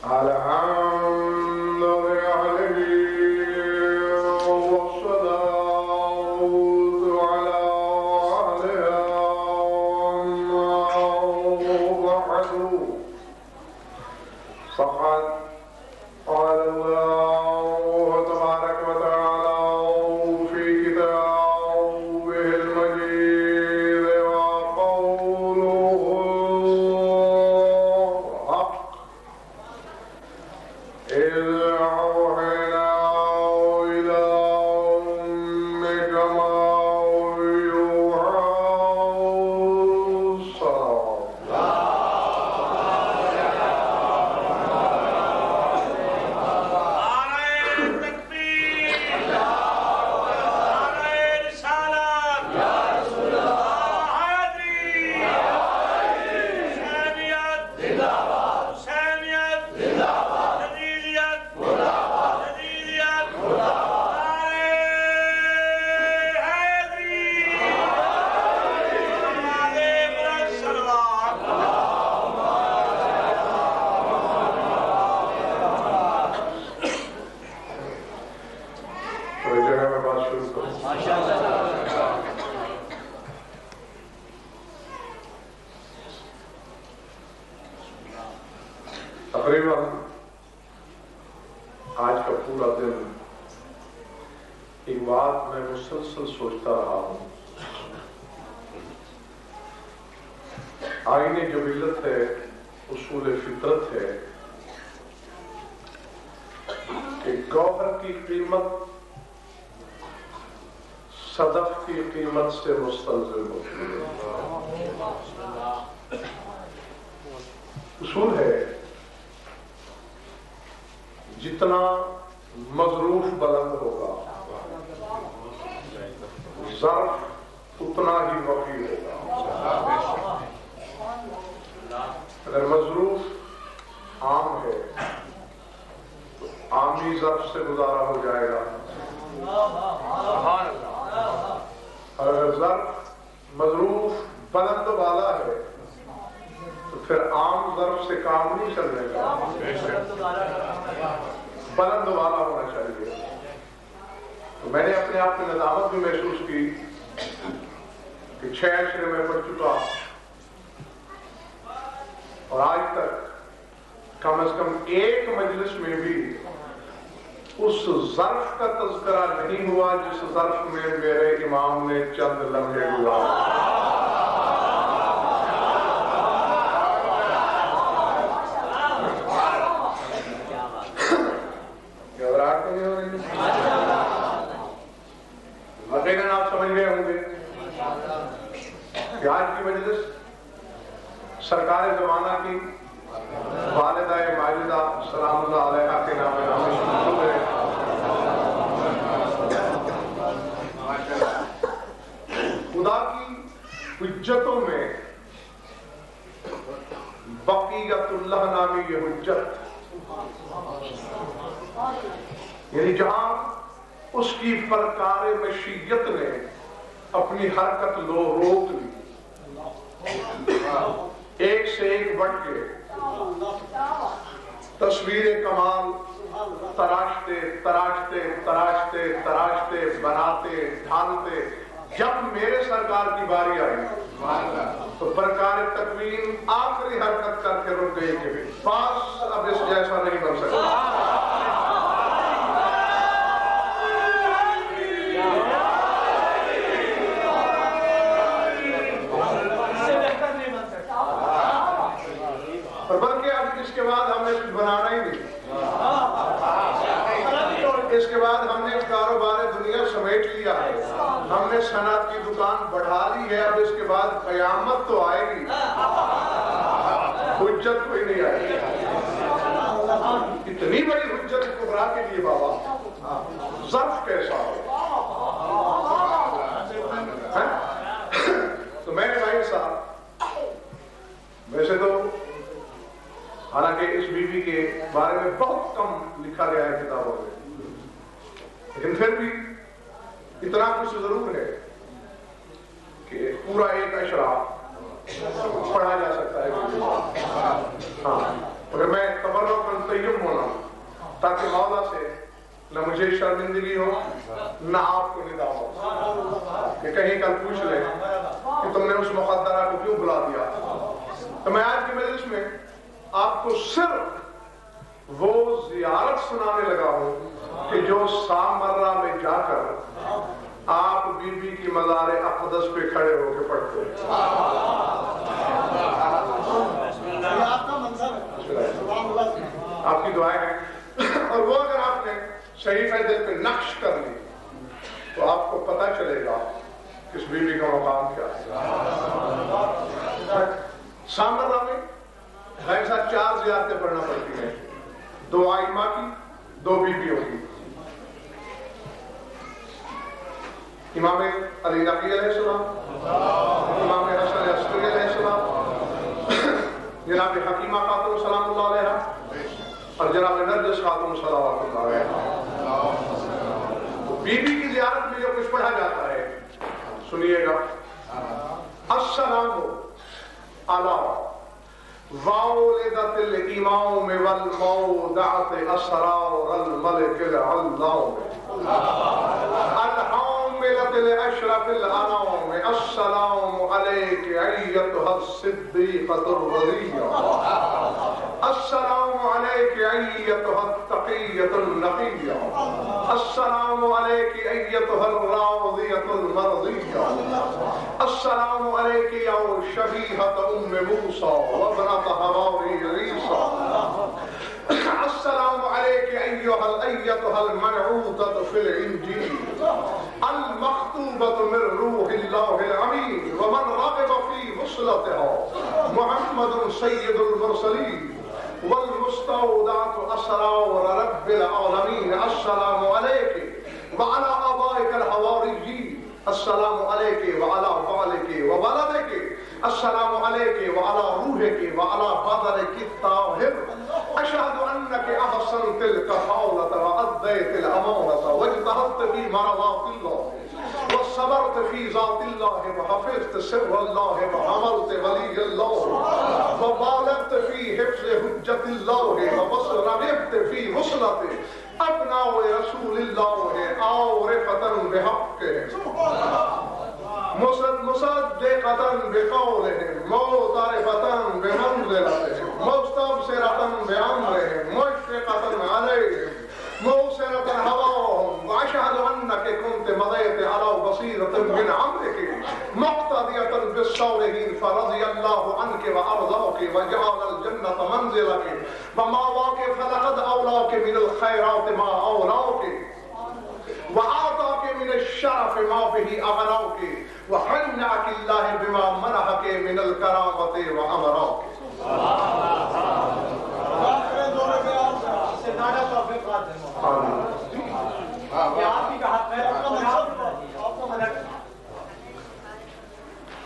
الحمد لله والصلاة على وحده فقد قال الله تبارك وتعالى في كتابه المجيد وقوله الحق إذ أوحينا إلى أمك ما يوحى تقریباً آج کا پورا دن ایک بات میں مسلسل سوچتا رہا ہوں. آئین جبلت ہے، اصول فطرت ہے کہ گوہر کی قیمت صدف کی قیمت سے مستلزم ہوتی ہے. اصول ہے جتنا مظروف بلند ہوگا ظرف اتنا ہی وفی ہوگا. اگر مظروف عام ہے تو عامی ظرف سے گزارا ہو جائے گا. اگر ظرف مظروف بلند والا ہے تو پھر عام ظرف سے کام نہیں چلنے گا، بلند والا ہونا چاہیے. تو میں نے اپنے آپ میں ندامت بھی محسوس کی کہ 6 عشرے میں پڑھ چکا اور آج تک کم از کم ایک مجلس میں بھی اس ظرف کا تذکرہ نہیں ہوا جس ظرف میں میرے امام نے چند لمحے گزارے. یقیناً آپ سمجھ گئے ہوں گے کہ آج کی مجلس سرکار زمانہ کی والدہ ماجدہ سلام اللہ علیہا کے نام ہے. خدا کی حجتوں میں بقیت اللہ نامی یہ حجت، یعنی جہاں اس کی فنکار مشیت نے اپنی حرکت روک لی، ایک سے ایک بڑھ کے تصویر کمال تراشتے تراشتے تراشتے تراشتے بناتے ڈھالتے جب میرے سرکار کی باری آئی تو پرکار تکوین آخری حرکت کر کے رک گئی کہ پاس اب اس جیسا نہیں بن سکتا. اس کے بعد ہم نے کچھ بنانا ہی نہیں. اس کے بعد ہم نے کاروبار دنیا سمیٹ لیا ہے، ہم نے صنعت کی دکان بڑھا لی ہے. اب اس کے بعد قیامت تو آئے گی، حجت کوئی نہیں آئے گی. اتنی بڑی حجت کبرا کے لیے بابا ظرف کیسا ہو. تو میں نے بھائی صاحب ویسے تو حالانکہ اس بیوی کے بارے میں بہت کم لکھا گیا ہے کتابوں میں، لیکن پھر بھی اتنا کچھ ضرور ہے کہ پورا ایک اشرا پڑھا جا سکتا ہے. ہاں اگر میں تبرک تاکہ مولا سے نہ مجھے شرمندگی ہو نہ آپ کو ندا ہو کہ کہیں کل پوچھ لیں کہ تم نے اس مقدرہ کو کیوں بلا دیا. تو میں آج کی مجلس میں آپ کو صرف وہ زیارت سنانے لگا ہوں کہ جو سامرہ میں جا کر آپ بی بی کی مزار اقدس پہ کھڑے ہو کے پڑھتے ہیں. آپ کی دعائیں ہیں اور وہ اگر آپ نے صحیح دل پہ نقش کر لی تو آپ کو پتہ چلے گا کہ اس بی بی کا مقام کیا ہے. سامرہ میں بھائی صاحب 4 زیارتیں پڑھنا پڑتی ہیں. 2 آئمہ کی 2 بیویوں کی. امام علی نقی علیہ السلام, امام حسن عسکری علیہ السلام, جناب حکیمہ خاتون سلام اللہ علیہ اور جناب نرجس خاتون صلوات اللہ علیہ. بی بی کی زیارت میں جو کچھ پڑھا جاتا ہے سنیے گا. السلام علی والدت الامام والمودعت اسرار الملک العلام الحاملة لأشرف الأنام السلام عليك أيتها الصديقة الرضية السلام عليك أيتها التقية النقية السلام عليك أيتها الراضية المرضية السلام عليك يا شبيهة موسى وابنة هارون عيسى السلام عليك أيتها المنعوتة في الإنجيل المخطوبة من روح الله الأمين ومن رغب في وصلتها محمد سيد المرسلين والمستودعة أسرار رب العالمين السلام عليك وعلى آبائك الحواريين السلام عليك وعلى بالك وولدك السلام عليك وعلى روحك وعلى بدنك الطاهر أشهد أنك أحسنت الكفالة وأديت الأمانة واجتهدت في مرضات الله وصبرت في ذات الله وحفظت سر الله وعملت ولي الله وبالغت في حفظ حجة الله وبصرت في وصلته أبناء رسول الله عارفة بحقه مصدقة بقولهم معترفة بمنزلتهم مستبصرة بأمرهم مشفقة عليهم موسرة هواهم وأشهد أنك كنت مضيت على بصيرة من أمرك مقتدية بالصالحين فرضي الله عنك وأرضاك وجعل الجنة منزلك ومأواك فلقد أولاك من الخيرات ما أولاك وأعطاك من الشرف ما به أغناك وحناك الله بما منحك من الكرامة وأمراك.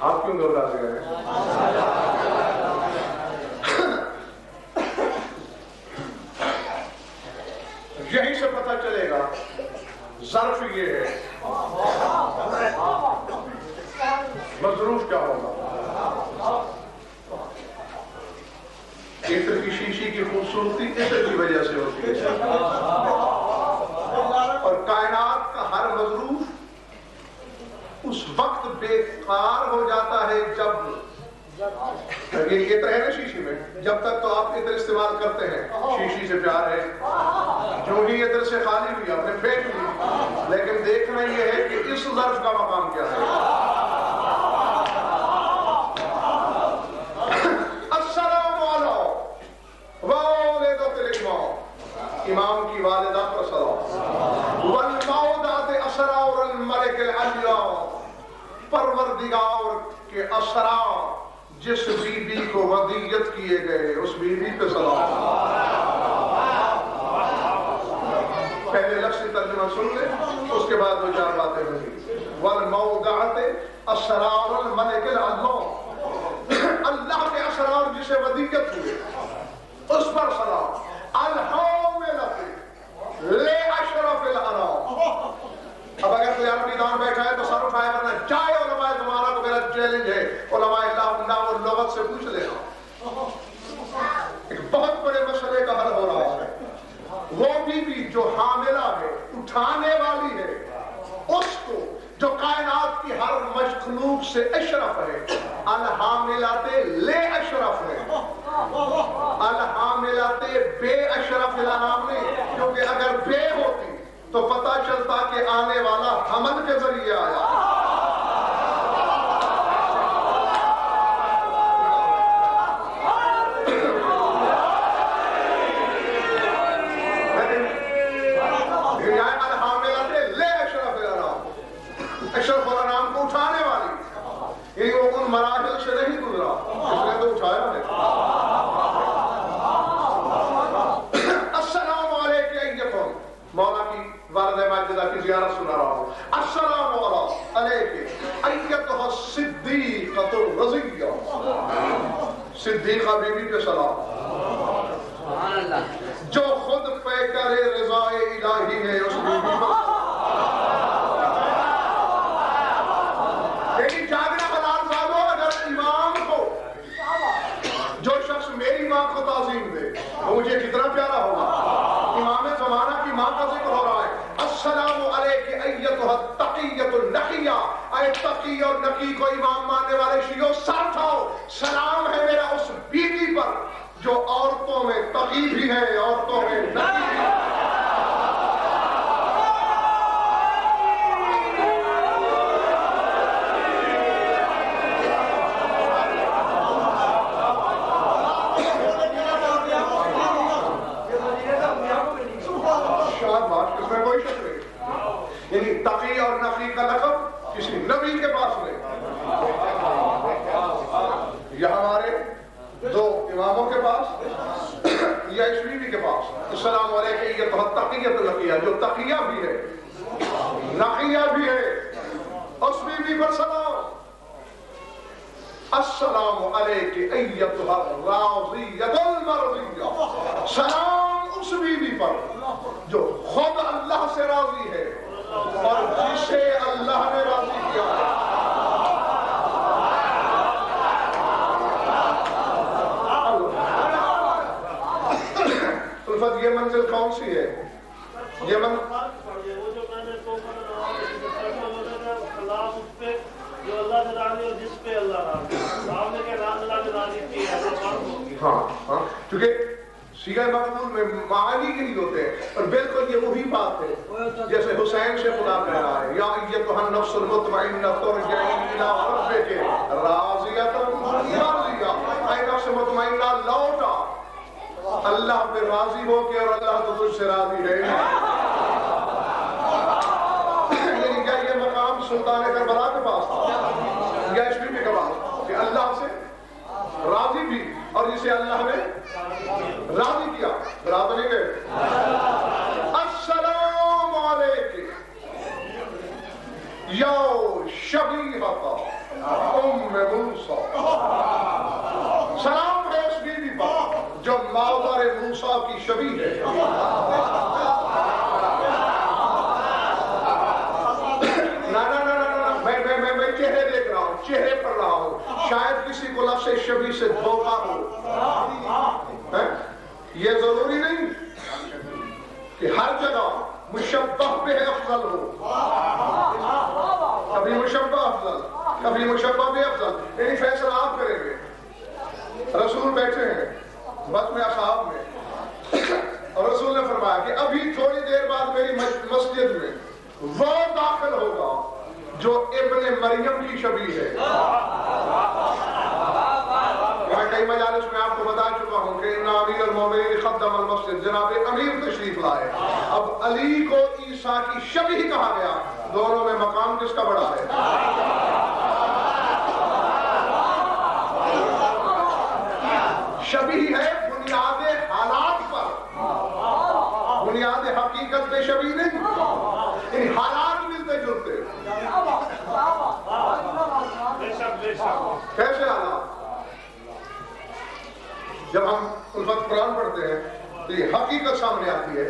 آپ کیوں گھبرا سے گئے؟ یہی سے پتہ چلے گا ظرف یہ ہے مظروف کیا ہوگا. عطر کی شیشی کی خوبصورتی عطر کی وجہ سے ہوتی ہے اور کائنات کا ہر مظروف اس وقت بیکار ہو جاتا ہے جب عطر ہے نا شیشی میں, جب تک تو آپ عطر استعمال کرتے ہیں شیشی سے پیار ہے, جو ہی عطر سے خالی ہوئی آپ نے پھینک لی. لیکن دیکھنا یہ ہے کہ اس ظرف کا مقام کیا ہے. السلام علیکم والدت الامام, امام کی والدہ پر سلام, والمودعت اسرار الملک العلیٰ, پروردگار کے اسرار جس بی بی کو ودیت کیے گئے اس بی بی پہ سلام. پہلے لفظ ترجمہ سن لیں, اس کے بعد 2-4 باتیں ہوئی. والمودعت اسرار الملک العلیٰ, اللہ کے اسرار جسے ودیت ہوئے اس پر سلام. الحاملۃ لأشرف الانام. اب اگر کوئی عربی دان بیٹھا ہے تو سر اٹھائے ورنہ چاہے علماء زمانہ کو میرا چیلنج ہے, علماء اللہ اور لغت سے پوچھ لینا. ایک بہت بڑے مسئلے کا حل ہو رہا ہے, وہ بھی اٹھانے والی ہے اس کو جو کائنات کی ہر مخلوق سے اشرف ہے. الحاملات لے اشرف ہے, الحاملات بے اشرف الحام نہیں, کیونکہ اگر بے ہوتی تو پتہ چلتا کہ آنے والا حمل کے ذریعے آیا. اشرف الانام کو اٹھانے والی, یعنی وہ ان مراحل سے نہیں گزرا, اس نے تو اٹھایا ہے. السلام علیکم ایکم, مولا کی والد ماجدہ کی زیارت سنا رہا ہوں. السلام علیکم ایتھا الصدیقۃ الرضیہ, صدیقہ بی بی پہ سلام جو خود پیکر رضا الہی ہے, اس بی بی پر جاگنا حلال زادو. اگر امام کو, جو شخص میری ماں کو تعظیم دے وہ مجھے کتنا پیارا ہوگا. امام زمانہ کی ماں کا ذکر ہو رہا ہے. السلام علیکم ایتھا التقیۃ النقیہ, اے تقی اور نقی کو امام ماننے والے شیعوں ساتھ آؤ, سلام ہے میرا اس بیوی پر جو عورتوں میں تقی بھی ہے, عورتوں میں نقی بھی ہے. یعنی تقی اور نقی کا لقب کسی نبی کے پاس نہیں, یا ہمارے دو اماموں کے پاس یا اس بیوی کے پاس. السلام علیکم ایتھا التقیۃ النقیہ, جو تقیہ بھی ہے نقیہ بھی ہے, اس بیوی پر سلام. السلام علیکم ایتھا الراضیۃ المرضیہ, سلام اس بیوی پر جو خود اللہ سے راضی ہے اور جسے اللہ نے راضی کیا ہے. الفت یہ منزل کون سی ہے؟ یہ جو میں نے جو اللہ نے راضی اور جس پہ اللہ راضی, سامنے کے اللہ نے راضی کی ہے. ہاں ہاں, کیونکہ سیغہ مقبول میں معانی کے لیے ہوتے ہیں, اور بالکل یہ وہی بات ہے جیسے حسین سے خدا کہہ رہا ہے یا ایتھا النفس المطمئنہ ترجعی الی ربک راضیۃ مرضیہ, اے نفس مطمئنہ لوٹا اللہ پہ راضی ہو کے, اور اللہ تو تجھ سے راضی ہے. یعنی کیا یہ مقام سلطان کربلا کے پاس تھا یا اس بیوی کے پاس کہ اللہ سے راضی بھی اور جسے اللہ نے راضی کیا. راضی نہیں گئے. السلام علیکم یا شبیہۃ ام موسیٰ, سلام ہے اس بیوی پر جو مادر موسیٰ کی شبیہ ہے. میں چہرے دیکھ رہا ہوں, چہرے پر رہا ہوں, شاید کسی کو لفظ شبیہ سے دھوکہ ہو. یہ ضروری نہیں کہ ہر جگہ مشبہ پہ افضل ہو, کبھی مشبہ افضل کبھی مشبہ بھی افضل, یعنی فیصلہ آپ کریں گے. رسول بیٹھے ہیں بس میں اصحاب میں, اور رسول نے فرمایا کہ ابھی تھوڑی دیر بعد میری مسجد میں وہ داخل ہوگا جو ابن مریم کی شبیہ ہے. میں کئی مجالس میں آپ کو بتا چکا ہوں کہ امیر المومنین خدم المسجد, جناب امیر تشریف لائے. اب علی کو عیسیٰ کی شبیہ کہا گیا, دونوں میں مقام کس کا بڑا ہے؟ شبیہ ہے بنیاد حالات پر, بنیاد حقیقت پہ شبیہ نہیں. ان حالات ملتے جلتے. کیسے حالات؟ جب ہم الفت قرآن پڑھتے ہیں تو یہ حقیقت سامنے آتی ہے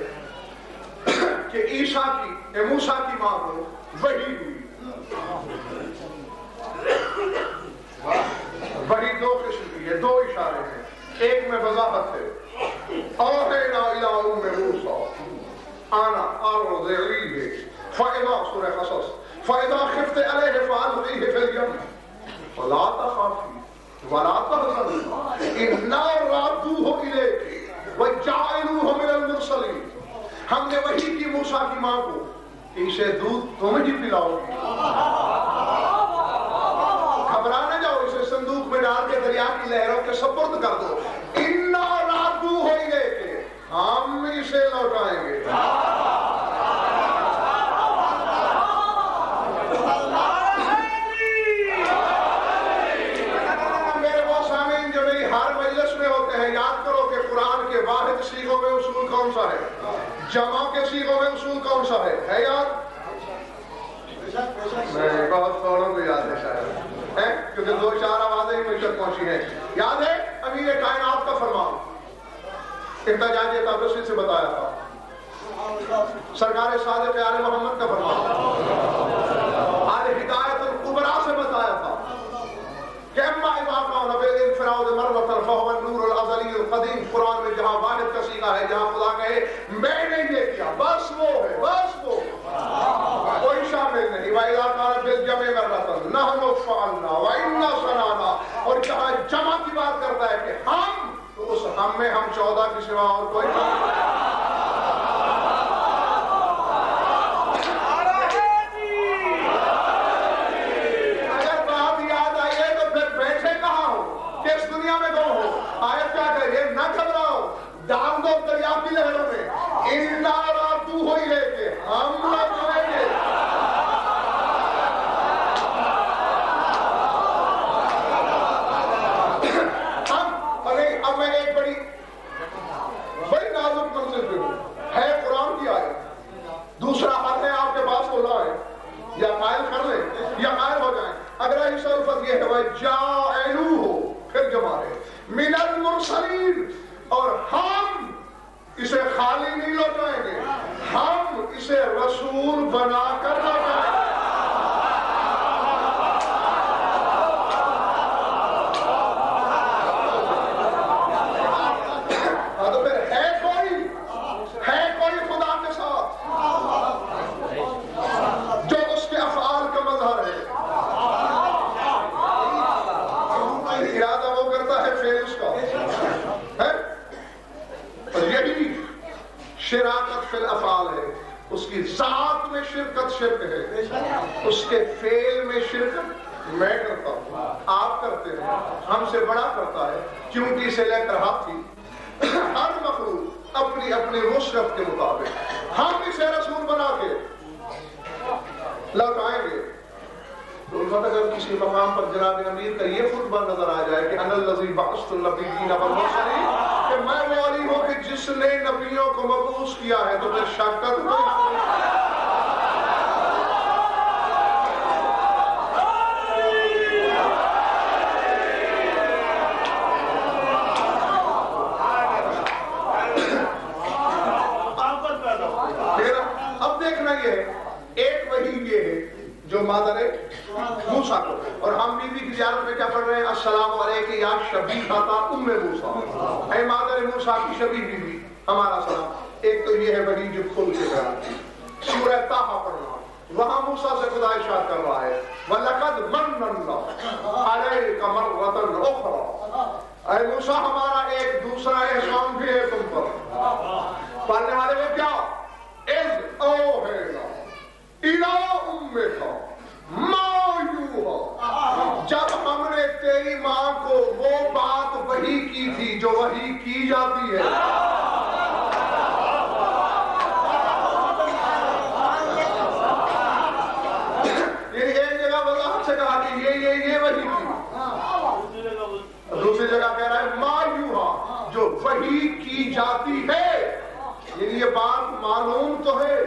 کہ عیسیٰ کی موسیٰ کی ماں کو وحی ہوئی. وحی دو قسم کی ہے, دو اشارے ہیں. ایک میں وضاحت ہے, اوحینا الی ام موسیٰ انا ارضعیہ فَإِذَا سورہ قصص فَإِذَا خِفْتِ عَلَيْهِ فَأَلْقِيهِ فِي الْيَمِّ وَلَا تَخَافِي وَلَا تَحْزَنِي إِنَّا رَادُّوهُ إِلَيْكِ وَجَعَلُوهُ مِنَ الْمُرْسَلِينَ ہم نے وحی کی موسیٰ کی ماں کو کہ اسے دودھ تم ہی پلاؤ گی، گھبرا نہ جاؤ، اسے صندوق میں ڈال کے دریا کی لہروں کے سپرد کر دو، اِنَّا رَادُّوهُ إِلَيْكِ ہم اسے لوٹائیں گے۔ یاد کرو کہ قرآن کے واحد صیغوں میں اصول کون سا ہے، جمع کے صیغوں میں اصول کون سا ہے یاد؟ نہیں، بہت فوروں کو یاد ہے شاید ہے، کیونکہ دو چار آوازیں ہی مجھ تک پہنچی ہیں۔ یاد ہے امیر کائنات کا فرمان، احتجاج تبرسی سے بتایا تھا، سرکار صادق آل محمد کا فرمان آل ہدایت الکبریٰ سے بتایا تھا کہ اما اذا کان بالانفراد مرۃ فهو النور الازلی القدیم، قرآن میں جہاں واحد کا صیغہ ہے، جہاں خدا کہے میں نے یہ کیا، بس وہ ہے، بس وہ کوئی شامل نہیں۔ وَإِذَا كَانَ بِالْجَمْعِ مَرَّةً نَحْنُ فَعَلْنَا وَإِنَّا صَنَعْنَا، اور جہاں جمع کی بات کرتا ہے کہ ہم، تو اس ہم میں ہم 14 کی سوا اور کوئی نہیں۔ آیت کیا کہہ رہی ہے؟ نہ گھبراؤ، ڈال دو دریا کی لہروں میں، اِنَّا رَادُّوهُ إِلَيْكِ ہم لوٹائیں گے۔ اب میں ایک بڑی نازک منزل پہ ہوں، ہے قرآن کی آیت، دوسرا حق ہے آپ کے پاس وہ لائیں یا قائل کر لیں یا قائل ہو جائیں۔ اگر ایسا الفت یہ ہے وَجَعَلُوهُ پھر جمع رہے من المرسلین، اور ہم اسے خالی نہیں لوٹائیں گے، ہم اسے رسول بنا کر لوٹائیں گے۔ تو پھر ہے کوئی خدا کے ساتھ جو اس کے افعال کا مظہر ہے، ارادہ وہ کرتا ہے فعل اس کا ہے، اور یہی شراکت فی الافعال ہے، اس کی ذات میں شرکت شرک ہے، اس کے فعل میں شرکت میں کرتا ہوں، آپ کرتے ہیں، ہم سے بڑا کرتا ہے، چونٹی سے لے کر ہاتھی، ہر مخلوق اپنی اپنی وسعت کے مطابق ہم اسے رسول بنا کے لوٹائیں گے۔ تو البتہ اگر کسی مقام پر جناب امیر کا یہ خطبہ نظر آ جائے کہ انا الذی بعثت النبیین والمرسلین، کہ میں وہ علی ہوں کہ جس نے نبیوں کو مبعوث کیا ہے، تو پھر شک کا اب دیکھنا یہ ہے، ایک وحی یہ ہے جو مادر موسیٰ کو، اور ہم بی بی کی زیارت میں کیا پڑھ رہے ہیں؟ السلام علیکم یا شبیہۃ ام موسیٰ، اے مادر موسیٰ کی شبیہ بی بی، ہمارا سلام۔ ایک تو یہ ہے وحی جو کھل کے بیان کی، سورہ طٰہٰ پڑھنا، وہاں موسیٰ سے خدا ارشاد کر رہا ہے وَلَقَدْ مَنَّ اللَّهُ عَلَيْكَ مَرَّةً أُخْرَىٰ، اے موسیٰ ہمارا ایک دوسرا احسان بھی ہے تم پر۔ پڑھنے والے وہ کیا؟ اِذْ أَوْحَيْنَا إِلَىٰ أُمِّكَ مَا يُوحَىٰ، جب ہم نے تیری ماں کو وہ بات وحی کی تھی جو وحی کی جاتی ہے۔ یعنی ایک جگہ وضاحت سے کہا کہ یہ وحی کی، دوسری جگہ کہہ رہا ہے ما یوحیٰ، جو وحی کی جاتی ہے۔ یعنی یہ بات معلوم تو ہے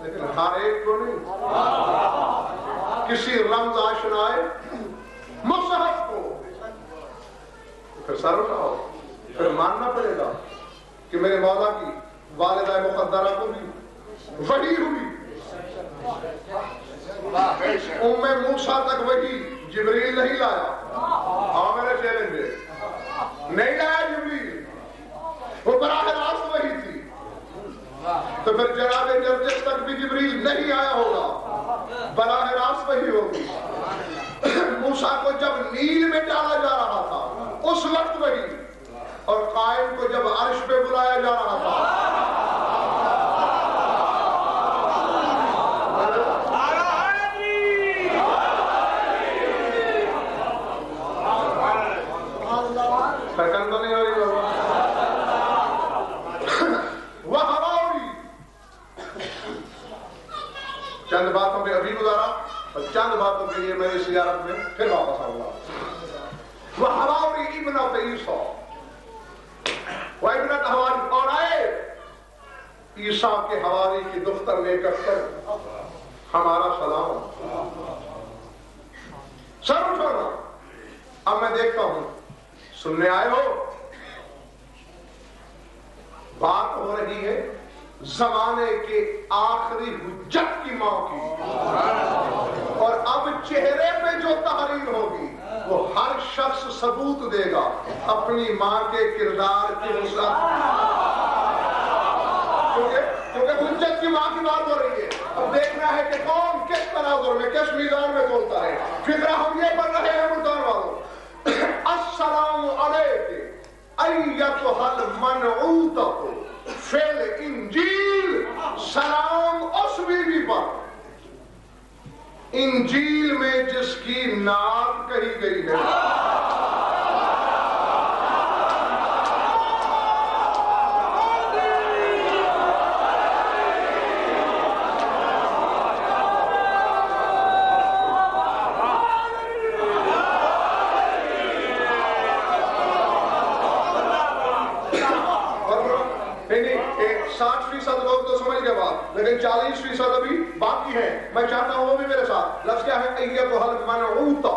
لیکن ہر ایک کو نہیں، کسی رمز آشنائے مصحف کو پھر سر اٹھاؤ، پھر ماننا پڑے گا کہ میرے مولا کی والدہ مقدرہ کو بھی وحی ہوئی، ام موسیٰ تک وحی جبریل نہیں لایا، ہاں میرے چیلنج ہے، نہیں لایا جبریل، وہ براہ راست وحی تھی۔ تو پھر جناب جرجس تک بھی بھی جبریل نہیں آیا ہوگا، براہ راست وہی ہوگی۔ موسیٰ کو جب نیل میں ڈالا جا رہا تھا اس وقت وہی، اور قائم کو جب عرش پہ بلایا جا رہا تھا۔ سیکنڈ تو نہیں ہو رہی ہوگا۔ وہ ہوا ہوئی، چند باتوں پہ ابھی گزارا اور چند باتوں کے لیے میں اس زیارت میں پھر واپس آؤں گا۔ وہ حواوری ابن عیسیٰ وہ ابن حواری اور آئے عیسیٰ کے حواری کی دفتر لے کر ہمارا سلام سر اٹھانا۔ اب میں دیکھتا ہوں سننے آئے ہو، بات ہو رہی ہے زمانے کے آخری حجت کی ماں کی، اور اب چہرے پہ جو تحریر ہوگی وہ ہر شخص ثبوت دے گا اپنی ماں کے کردار کی وسعت، کیونکہ حجت کی ماں کی بات ہو رہی ہے۔ اب دیکھنا ہے کہ کون کس تناظر میں کس میزان میں تولتا ہے۔ فکرہ ہم یہ پڑھ رہے ہیں ملتان والوں، السلام علیکم ایتھا المنعوتۃ فی الانجیل، سلام اس بیوی پر انجیل میں جس کی نعت کہی گئی ہے۔ لیکن 40% ابھی باقی ہے، میں چاہتا ہوں وہ بھی میرے ساتھ۔ لفظ کیا ہے؟ ایتھا المنعوتۃ،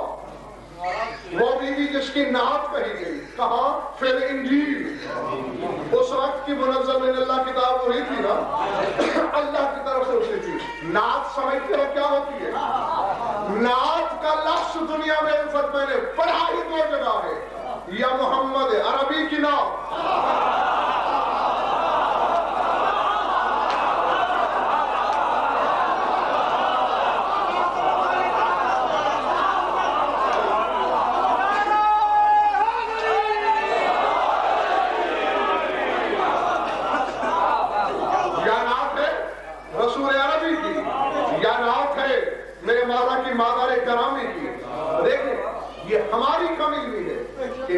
وہ بیوی جس کی نعت کہی گئی، کہاں؟ فی الانجیل، اس وقت کی منزل من اللہ کتاب وہی تھی نا، اللہ کی طرف سے اسی تھی۔ نعت سمجھتے ہو کیا ہوتی ہے؟ نعت کا لفظ دنیا میں الفت میں نے پڑھا ہی 2 جگہ ہے، یا محمد عربی کی نعت،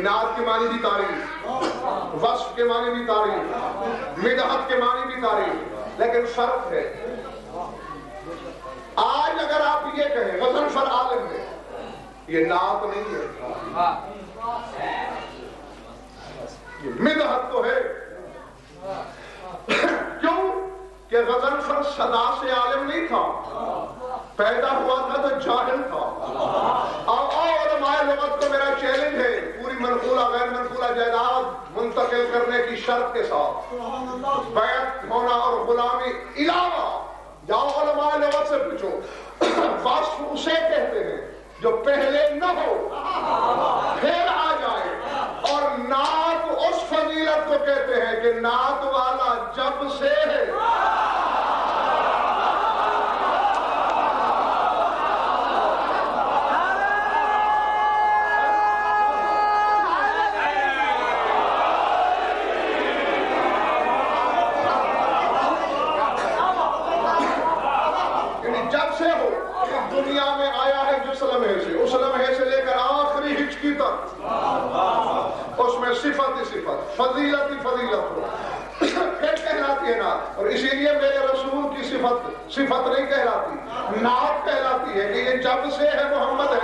نعت کے معنی بھی تعریف، وصف کے معنی بھی تعریف، مدحت کے معنی بھی تعریف، لیکن فرق ہے۔ آج اگر آپ یہ کہیں غضنفر عالم ہے، یہ نعت نہیں ہے، یہ مدحت تو ہے۔ کیوں کہ غضنفر صدا سے عالم نہیں تھا، پیدا ہوا تھا تو جاہل تھا۔ اور علماء لغت کو میرا چیلنج ہے، پوری منقولہ غیر منقولہ جائیداد منتقل کرنے کی شرط کے ساتھ بیعت ہونا اور غلامی علاوہ، جاؤ علماء لغت سے پوچھو، وصف اسے کہتے ہیں جو پہلے نہ ہو پھر آ جائے، اور نعت اس فضیلت کو کہتے ہیں کہ نعت والا جب سے ہے فضیلت ہی فضیلت ہو، پھر کہلاتی ہے نعت۔ اور اسی لیے میرے رسول کی صفت نہیں کہلاتی، نعت کہلاتی ہے کہ یہ جب سے ہے محمد ہے۔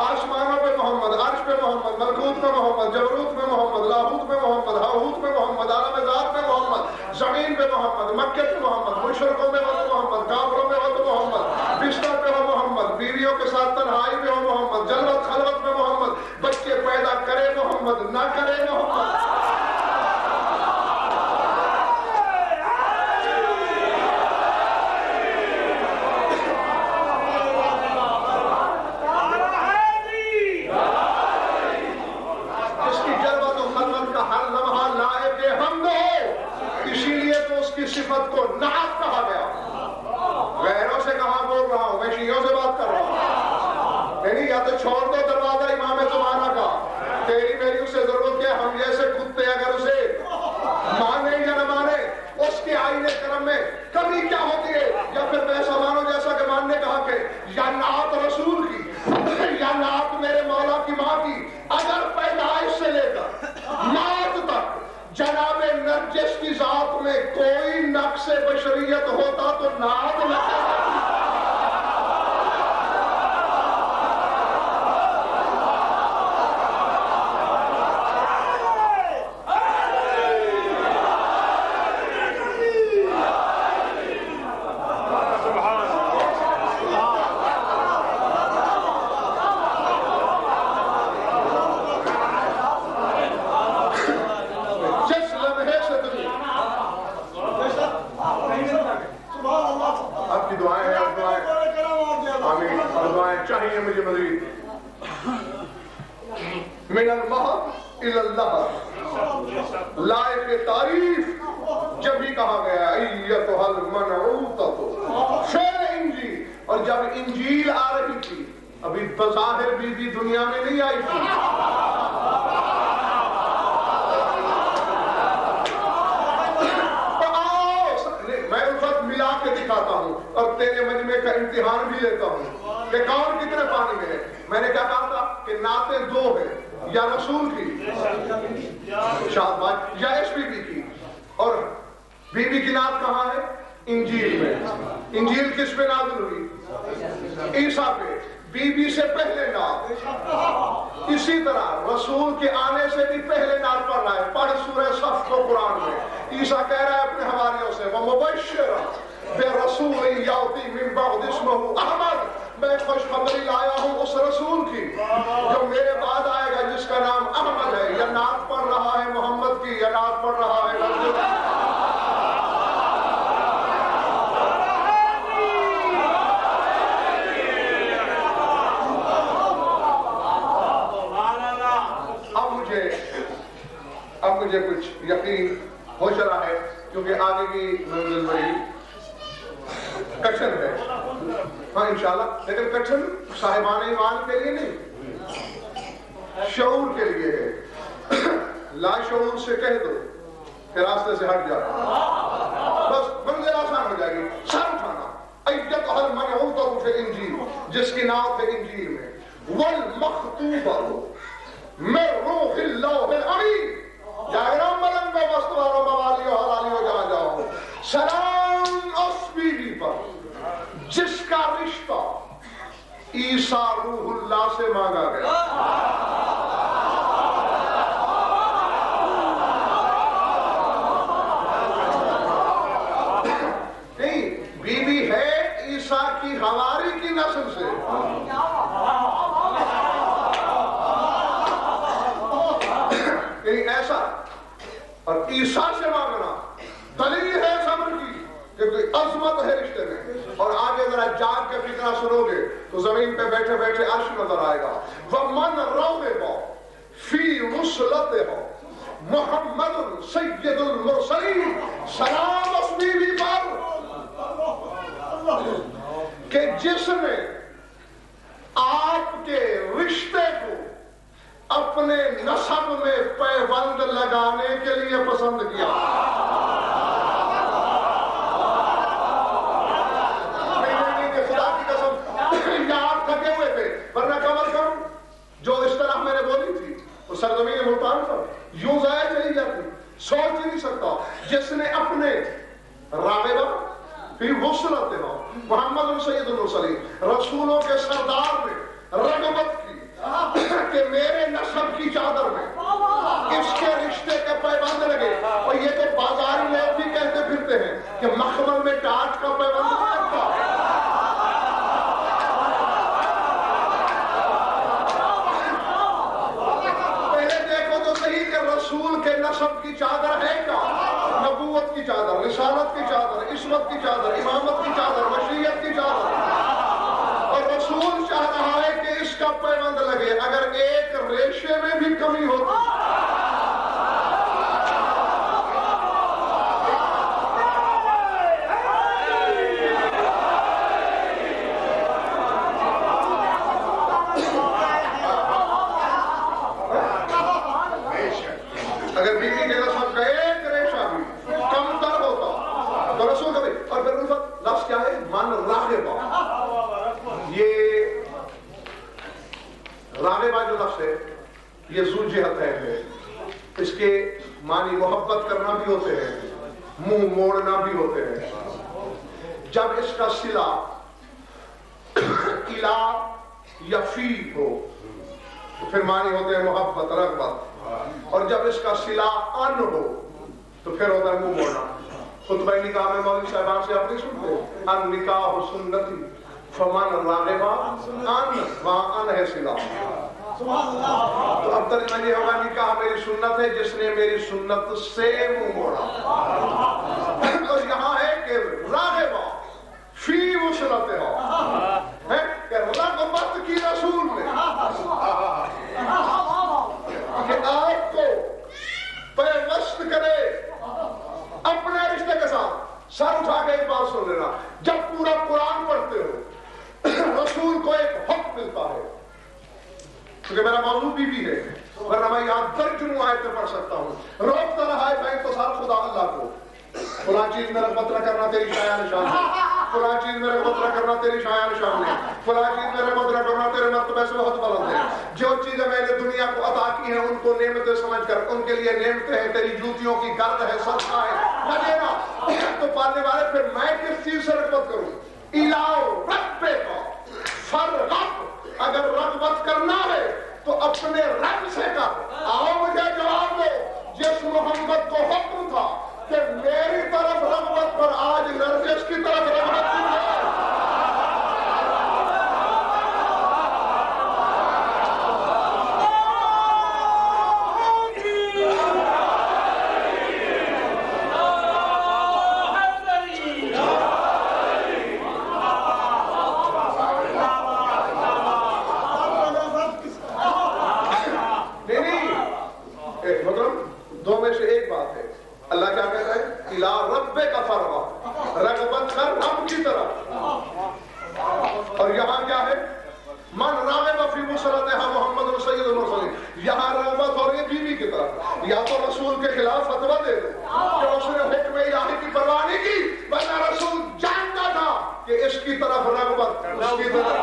آسمانوں پہ محمد، عرش پہ محمد، ملکوت پہ محمد، جبروت پہ محمد، لاہوت پہ محمد، ہاہوت پہ محمد، عالم ذات پہ محمد، زمین پہ محمد، مکے پہ محمد، مشرقوں میں ہو تو محمد، کافروں میں ہو تو محمد، بستر پہ ہو محمد، بیویوں کے ساتھ تنہائی میں ہو محمد، جلوت خلوت میں محمد، بچے پیدا کرے محمد نہ کرے محمد۔ جس کی جلوت و خلوت کا ہر لمحہ لائق حمد ہو، اسی لیے تو اس کی صفت کو نعت کہا گیا. غیروں سے کہاں بول رہا ہوں, میں شیعوں سے بات کر رہا ہوں. نہیں, یا تو چھوڑ دو دروازہ امام زمانہ کا, تیری میری اسے ضرورت کیا, ہم جیسے کتے اگر اسے مانے یا نہ مانے, اس کے آئین کرم میں کمی کیا ہوتی ہے, یا پھر ویسا مانو جیسا کہ مان نے کہا کہ یا نعت رسول کی یا نعت میرے مولا کی ماں کی. اگر پیدائش سے لے کر موت تک جناب نرجس کی ذات میں کوئی نقص بشریت ہوتا تو نعت نہ چاہیے مجھے مزید. من المحض الى اللحظ, لائق تعریف جب ہی کہا گیا ایتھا المنعوطۃ شعر انجیل. اور جب انجیل آ رہی تھی, ابھی بظاہر بی بی دنیا میں نہیں آئی تھی, میں اس وقت ملا کے دکھاتا ہوں اور تیرے مجمع کا امتحان بھی لیتا ہوں کہ کون کتنے پانی میں ہے. میں نے کیا کہا تھا کہ نعتیں دو ہیں, یا رسول کی شاباش یا اس بی بی کی. اور بی بی کی نعت کہاں ہے؟ انجیل میں. انجیل کس پہ نازل ہوئی؟ عیسیٰ پہ. بی بی سے پہلے نعت. اسی طرح رسول کے آنے سے بھی پہلے نعت پڑھ رہا ہے. پڑھ سورہ صف کو قرآن میں. عیسیٰ کہہ رہا ہے اپنے حواریوں سے وَمُبَشِّرًا بِرَسُولٍ يَأْتِي مِن بَعْدِهِ اسْمُهُ أَحْمَدُ, میں خوشخبری لایا ہوں اس رسول کی جو میرے بعد آئے گا جس کا نام احمد ہے. یا نعت پڑھ رہا ہے محمد کی, یا نعت پڑھ رہا ہے اب مجھے کچھ یقین ہو چلا ہے کیونکہ آگے کی منزل بڑی کٹھن ہے. ہاں انشاءاللہ, لیکن کٹھن صاحبان ایمان کے لیے نہیں, شعور کے لیے ہے. لا شعور سے کہہ دو کہ راستے سے ہٹ جاؤ, بس منزل آسان ہو جائے گی. سر اٹھانا ایتھا المنعوطۃ فی الانجیل, جس کی نعت ہے انجیل میں, والمخطوبۃ من روح اللہ الامین. جاگرام ملنگ میں وستوارو موالیو حلالیو جہاں جاؤ. سلام اس بی بی پر جس کا رشتہ عیسیٰ روح اللہ سے مانگا گیا. نہیں, بی بی ہے عیسیٰ کی حواری کی نسل سے. ایسا اور عیسیٰ سے مانگنا دلیل ہے صبر کی کہ کوئی عظمت ہے رشتے میں. اور آگے ذرا جاگ کے فکرہ سنو گے تو زمین پہ بیٹھے بیٹھے عرش نظر آئے گا. وَمَنْ رَوْبِهُ فِي رُسْلَتِهُ محمد سید المرسلین. سلام اس بی بی پر کہ جس نے آپ کے رشتے کو اپنے نسب میں پیوند لگانے کے لیے پسند کیا. نہیں, خدا کی قسم یاد تھکے ہوئے تھے, ورنہ کمر کم جو اس طرح میں نے بولی تھی وہ سرزمین ملتان پر یوں ضائع چلی جاتی. سوچ ہی نہیں سکتا جس نے اپنے راغبہ فی وصلتہ محمد سید المرسلین, رسولوں کے سردار میں رغبت کی کہ میرے نسب کی چادر میں اس کے رشتے کے پیوند لگے. اور یہ تو بازاری لوگ بھی کہتے پھرتے ہیں کہ مخمل میں ٹاٹ کا پیوند نہیں لگتا. پہلے دیکھو تو صحیح کہ رسول کے نسب کی چادر ہے کیا؟ نبوت کی چادر, رسالت کی چادر, عصمت کی چادر, امامت کی چادر, مشیت کی چادر. اور رسول چاہ رہا ہے کہ اس کا پیوند لگے. اگر ایک ریشے میں بھی کمی ہوتی اگر بیوی کے نسب کا ایک ریشہ بھی کم تر ہوتا تو رسول کبھی. اور پھر الفت لفظ کیا ہے؟ من راغبہ. یہ راغبہ جو لفظ ہے یہ ذو جہتین ہے. اس کے معنی محبت کرنا بھی ہوتے ہیں, منہ موڑنا بھی ہوتے ہیں. جب اس کا صلہ الا یا فی ہو تو پھر معنی ہوتے ہیں محبت, رغبت. اور جب اس کا صلہ ان ہو تو پھر ہوتا ہے منہ موڑنا. خطبہ نکاح میں مولوی صاحبان سے آپ نہیں سنتے ان نکاح سنتی فمن راغبہ ان, وہاں ان ہے صلہ. تو اب ترجمہ یہ ہوگا نکاح میری سنت ہے جس نے میری سنت سے منہ موڑا. اور یہاں ہے کہ راغبہ فی وصلت ہو کہ رغبت کی رسول نے کہ آپ کو پیوست کرے اپنے رشتے کے ساتھ. سر اٹھا کے ایک بات سن لینا, جب پورا قرآن پڑھتے ہو رسول کو ایک حکم ملتا ہے, کیونکہ میرا موضوع بھی ہے ورنہ میں یہاں درجنوں آیتیں پڑھ سکتا ہوں. روکتا رہا ہے میں تو سارا خدا اللہ کو, فلاں چیز میں رغبت نہ کرنا تیری شایع نشان ہے, فلاں چیز میں رغبت نہ کرنا تیری شایع نشان ہے, فلاں چیز میں رغبت نہ کرنا تیرے مرتبے سے بہت بلند ہے. جو چیزیں میں نے دنیا کو عطا کی ہیں ان کو نعمتیں سمجھ کر ان کے لیے نعمتیں ہیں, تیری جوتیوں کی گرد ہے, صدقہ ہے نہ دینا. تو پالنے والے پھر میں کس چیز سے رغبت کروں؟ الاؤ رب کا فرغب. اگر رغبت کرنا ہے تو اپنے رب سے کر. آؤ مجھے جواب دو, جس محمد کو حکم تھا کہ میری طرف رغبت پر آج نرجس کی طرف رغبت کی ہے. دو میں سے ایک بات ہے. اللہ کیا کہتا ہے؟ الا رب کا فرغب, رغبت کر رب کی طرف. اور یہاں کیا ہے؟ من راغب فی وصلتها محمد سید المرسلین. یہاں رغبت ہو رہی ہے بیوی کی طرف. یا تو رسول کے خلاف فتویٰ دے دو کہ اس نے حکم الہی کی پرواہ نہیں کی, ورنہ رسول جانتا تھا کہ اس کی طرف رغبت, اس کی طرف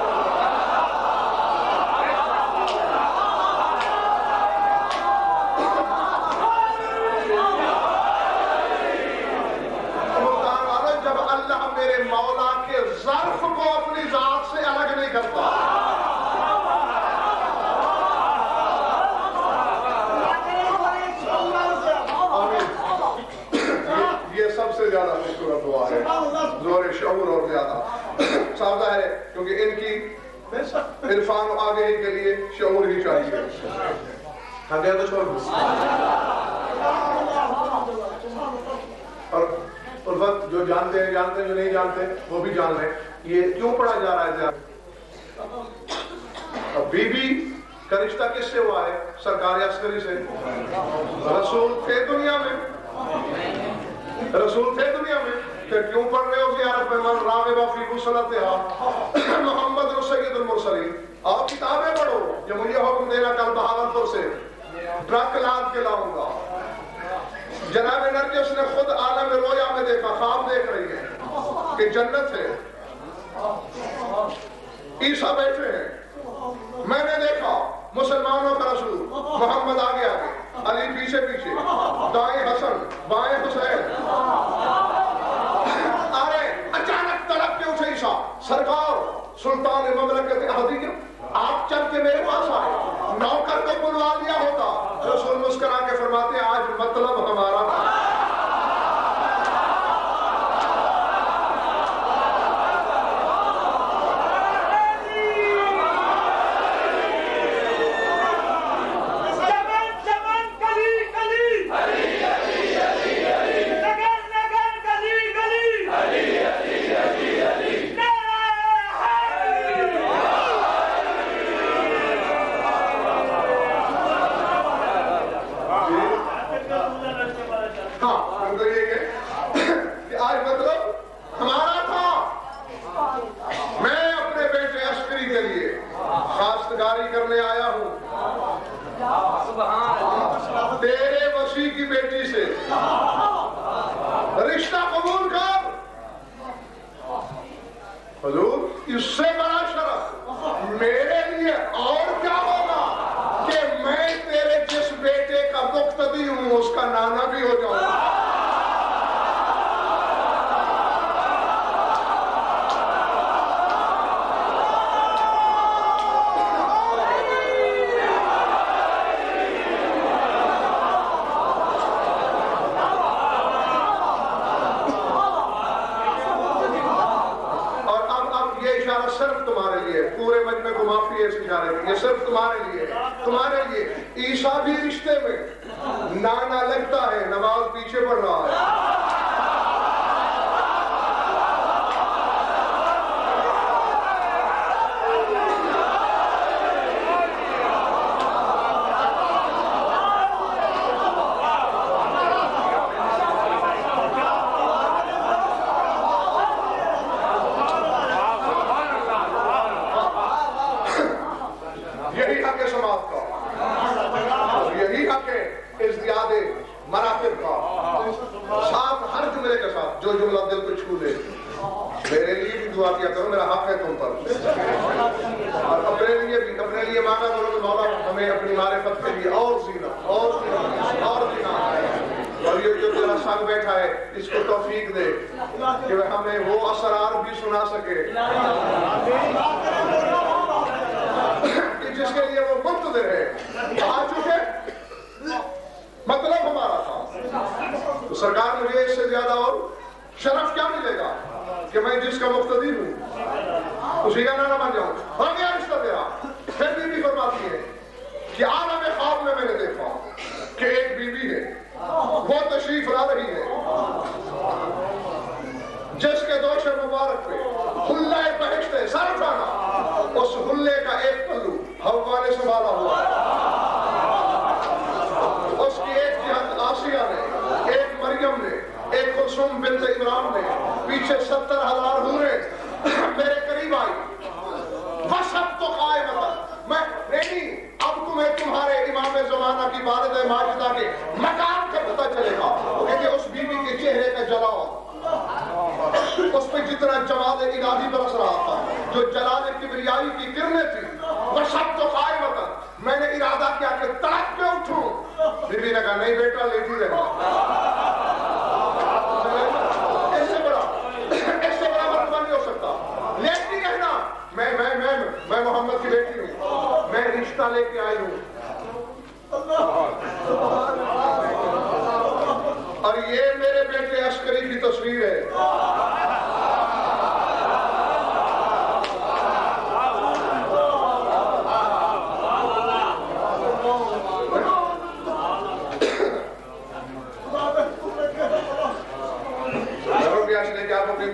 میرے مولا کے ظرف کو اپنی ذات سے الگ نہیں کرتا. یہ سب سے زیادہ خوبصورت دعا ہے, زور شعور اور زیادہ صاف ہے, کیونکہ ان کی عرفان و آگہی کے لیے شعور ہی چاہیے. ہاں تو چھوڑ اور وقت جو جانتے ہیں جانتے ہیں, جو نہیں جانتے وہ بھی جان لیں. یہ کیوں پڑھا جا رہا ہے زیادہ؟ اب بیوی کا رشتہ کس سے ہوا ہے؟ سرکار عسکری سے. رسول تھے دنیا میں, رسول تھے دنیا میں, پھر کیوں پڑھ رہے ہو زیارت میں من راغب فی وصلتها محمد سید المرسلین؟ آپ کتابیں پڑھو. یہ مجھے حکم دینا کل بہاولپور سے ٹرک لاد کے لاؤں گا. جناب نرجس نے خود عالم رویا میں دیکھا, خواب دیکھ رہی ہے کہ جنت ہے, عیسیٰ بیٹھے ہیں. میں نے دیکھا مسلمانوں کا رسول محمد آگے آگے, علی پیچھے پیچھے, دائیں حسن بائیں حسین. ارے اچانک تڑپ کے اٹھے عیسیٰ, سرکار سلطان مملکت احدیہ آپ چل کے میرے پاس آئے, نوکر کو بلوا لیا ہوتا. رسول مسکرا کے فرماتے ہیں آج مطلب ہمارا کرنے آیا ہوں. تیرے وسیع کی بیٹی سے رشتہ قبول کر. حضور اس سے بڑا شرف میرے لیے اور کیا ہوگا کہ میں تیرے جس بیٹے کا مقتدی ہوں اس کا نانا بھی ہو جاؤں. صرف تمہارے لیے، پورے مجمع کو معافی ہے اس اشارے کی، یہ صرف تمہارے لیے، تمہارے لیے. عیسیٰ بھی رشتے میں نانا لگتا ہے، نماز پیچھے پڑھ رہا ہے. جو جملہ دل کو چھو لے. میرے لیے بھی دعا کیا کرو، میرا حق ہے تم پر. اور اپنے لیے مانگا کرو کہ مولا ہمیں اپنی معرفت کے لیے اور زینت اور یہ جو تیرا سنگ بیٹھا ہے اس کو توفیق دے کہ ہمیں وہ اسرار بھی سنا سکے کہ جس کے لیے وہ منتظر ہے. آ چکے مطلب ہمارا تھا تو سرکار مجھے اس سے زیادہ اور شرف کیا ملے گا کہ میں جس کا مقتدی ہوں اسی کا نانا بن جاؤں. اور کیا رشتہ تیرا. پھر بھی فرماتی ہے کہ عالم خواب میں نے دیکھا کہ ایک بیوی ہے وہ تشریف لا رہی ہے جس کے دوش مبارک پہ حلہ بہشت ہے، سر اٹھانا. اس حلے کا ایک پلو حوا نے سنبھالا ہوا ہے، اس کی ایک جہت آسیہ نے، ایک مریم نے، ایک کلثوم بنت عمران نے، پیچھے 70,000 حوریں میرے قریب آئی. وسب تو قائمت میں نہیں. اب تمہیں تمہارے امام زمانہ کی والدہ ماجدہ کے مقام کا پتہ چلے گا کہ اس بیوی کے چہرے کا جلال، اس پہ جتنا جمال الہی برس رہا تھا، جو جلال کبریائی کی کرنیں تھی. وسب تو قائمت میں نے ارادہ کیا کہ تڑپ کے اٹھوں. بیوی نے کہا نہیں بیٹا لیٹی رہنا. اس سے بڑا مرتبہ نہیں ہو سکتا. لیٹی رہنا. میں محمد کی بیٹی ہوں، میں رشتہ لے کے آئی ہوں. اور یہ میرے بیٹے عسکری کی تصویر ہے.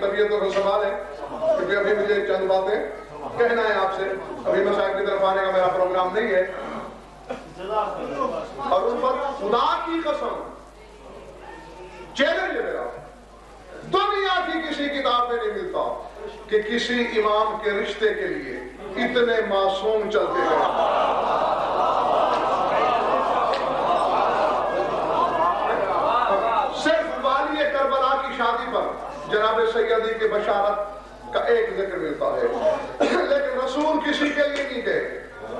طبیعتوں کو سنبھالیں کیونکہ ابھی مجھے چند باتیں کہنا ہے آپ سے. ابھی مشاہد کی طرف آنے کا میرا پروگرام نہیں ہے. اور ان پر خدا کی قسم چیلنج ہے میرا، دنیا کی کسی کتاب میں نہیں ملتا کہ کسی امام کے رشتے کے لیے اتنے معصوم چلتے ہیں. صرف والی کربلا کی شادی پر جناب سیدی کے بشارت کا ایک ذکر ملتا ہے، لیکن رسول کسی کے لیے نہیں گئے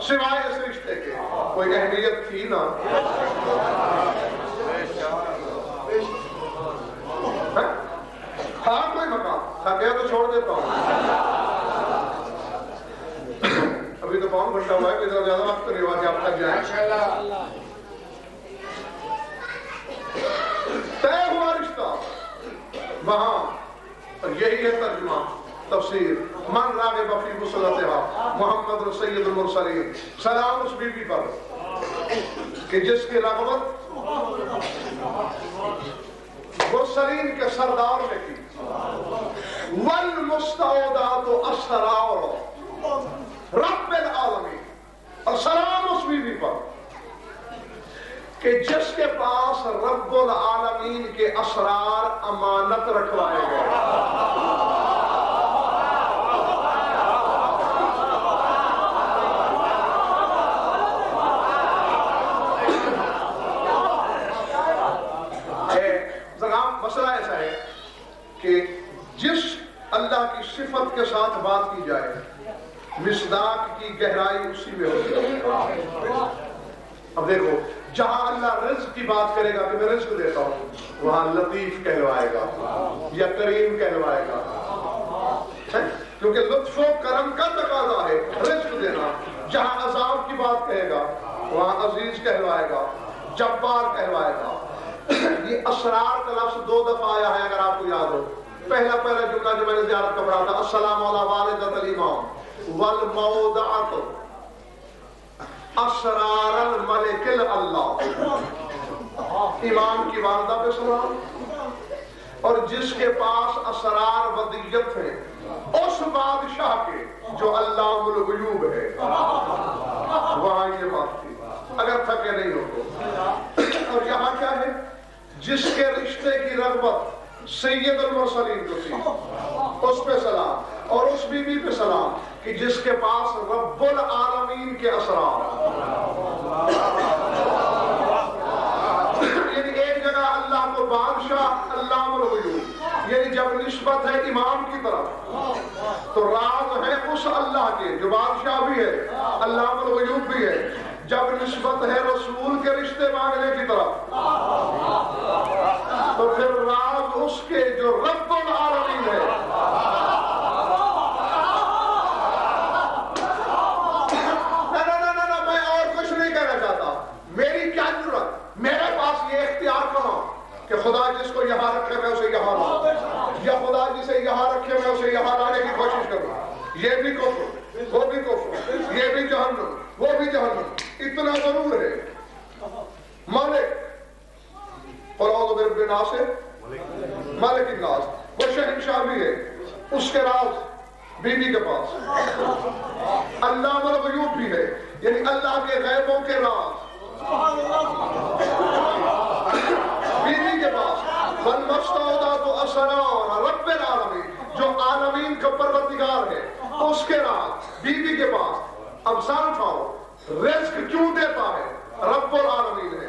سوائے اس رشتے کے. کوئی اہمیت تھی نا. ہاں کوئی مقام تھا گیا تو چھوڑ دیتا ہوں. ابھی تو پاؤں گھنٹہ ہوا ہے، ادھر زیادہ وقت نہیں ہوا کہ آپ تک جائیں. طے ہوا رشتہ وہاں، اور یہی ہے ترجمہ تفسیر. من راغب فی بصلتها محمد سید المرسلین. سلام اس بیوی پر کہ جس کی رغبت مرسلین کے سردار نے کی. والمستعودات اسرار رب العالمین. اور سلام اس بیوی پر کہ جس کے پاس رب العالمین کے اسرار امانت رکھوائے گئے. کہ جس اللہ کی صفت کے ساتھ بات کی جائے مصداق کی گہرائی اسی میں ہوتی ہے۔ اب دیکھو جہاں اللہ رزق کی بات کرے گا کہ میں رزق دیتا ہوں، وہاں لطیف کہلوائے گا یا کریم کہلوائے گا، کیونکہ لطف و کرم کا تقاضا ہے رزق دینا۔ جہاں عذاب کی بات کہے گا وہاں عزیز کہلوائے گا، جبار کہلوائے گا۔ یہ اسرار کا لفظ 2 دفعہ آیا ہے اگر آپ کو یاد ہو۔ پہلا جملہ جو میں نے زیارت کا پڑھا تھا، السلام علی والدۃ الامام والمودعۃ اسرار الملک اللہ، امام کی والدہ پہ سلام، اور جس کے پاس اسرار ودیت ہیں اس بادشاہ کے جو علام الغیوب ہے، وہاں یہ بات تھی اگر تھکے نہیں ہو تو۔ اور یہاں کیا ہے؟ جس کے رشتے کی رغبت سید المرسلین کو تھی اس پہ سلام، اور اس بی بی پہ سلام کہ جس کے پاس رب العالمین کے اسرار، یعنی ایک جگہ اللہ کو بادشاہ علام الغیوب، یعنی جب نسبت ہے امام کی طرف تو راز ہے اس اللہ کے جو بادشاہ بھی ہے علام الغیوب بھی ہے، جب نسبت ہے رسول کے رشتے مانگنے کی طرف تو پھر راز اس کے جو رب العالمین ہے۔ نہ میں اور کچھ نہیں کہنا چاہتا، میری کیا ضرورت، میرے پاس یہ اختیار کہاں کہ خدا جس کو یہاں رکھے میں اسے یہاں لاؤں، یا خدا جسے یہاں رکھے میں اسے یہاں لانے کی کوشش کروں۔ یہ بھی کفر، وہ بھی کفر، یہ بھی جہنم، وہ بھی جہنم۔ اتنا ضرور ہے مالک اور اعوذ برب الناس مالک الناس، وہ شہنشاہ بھی ہے، اس کے راز بی بی کے پاس، علام الغیوب بھی ہے، یعنی اللہ کے غیبوں کے راز بی بی کے پاس، والمستودعۃ اسرار رب العالمین، جو عالمین کا پروردگار ہے اس کے راز بی بی کے پاس۔ اب سان اٹھاؤ، رزق کیوں دیتا ہے؟ رب العالمین ہے۔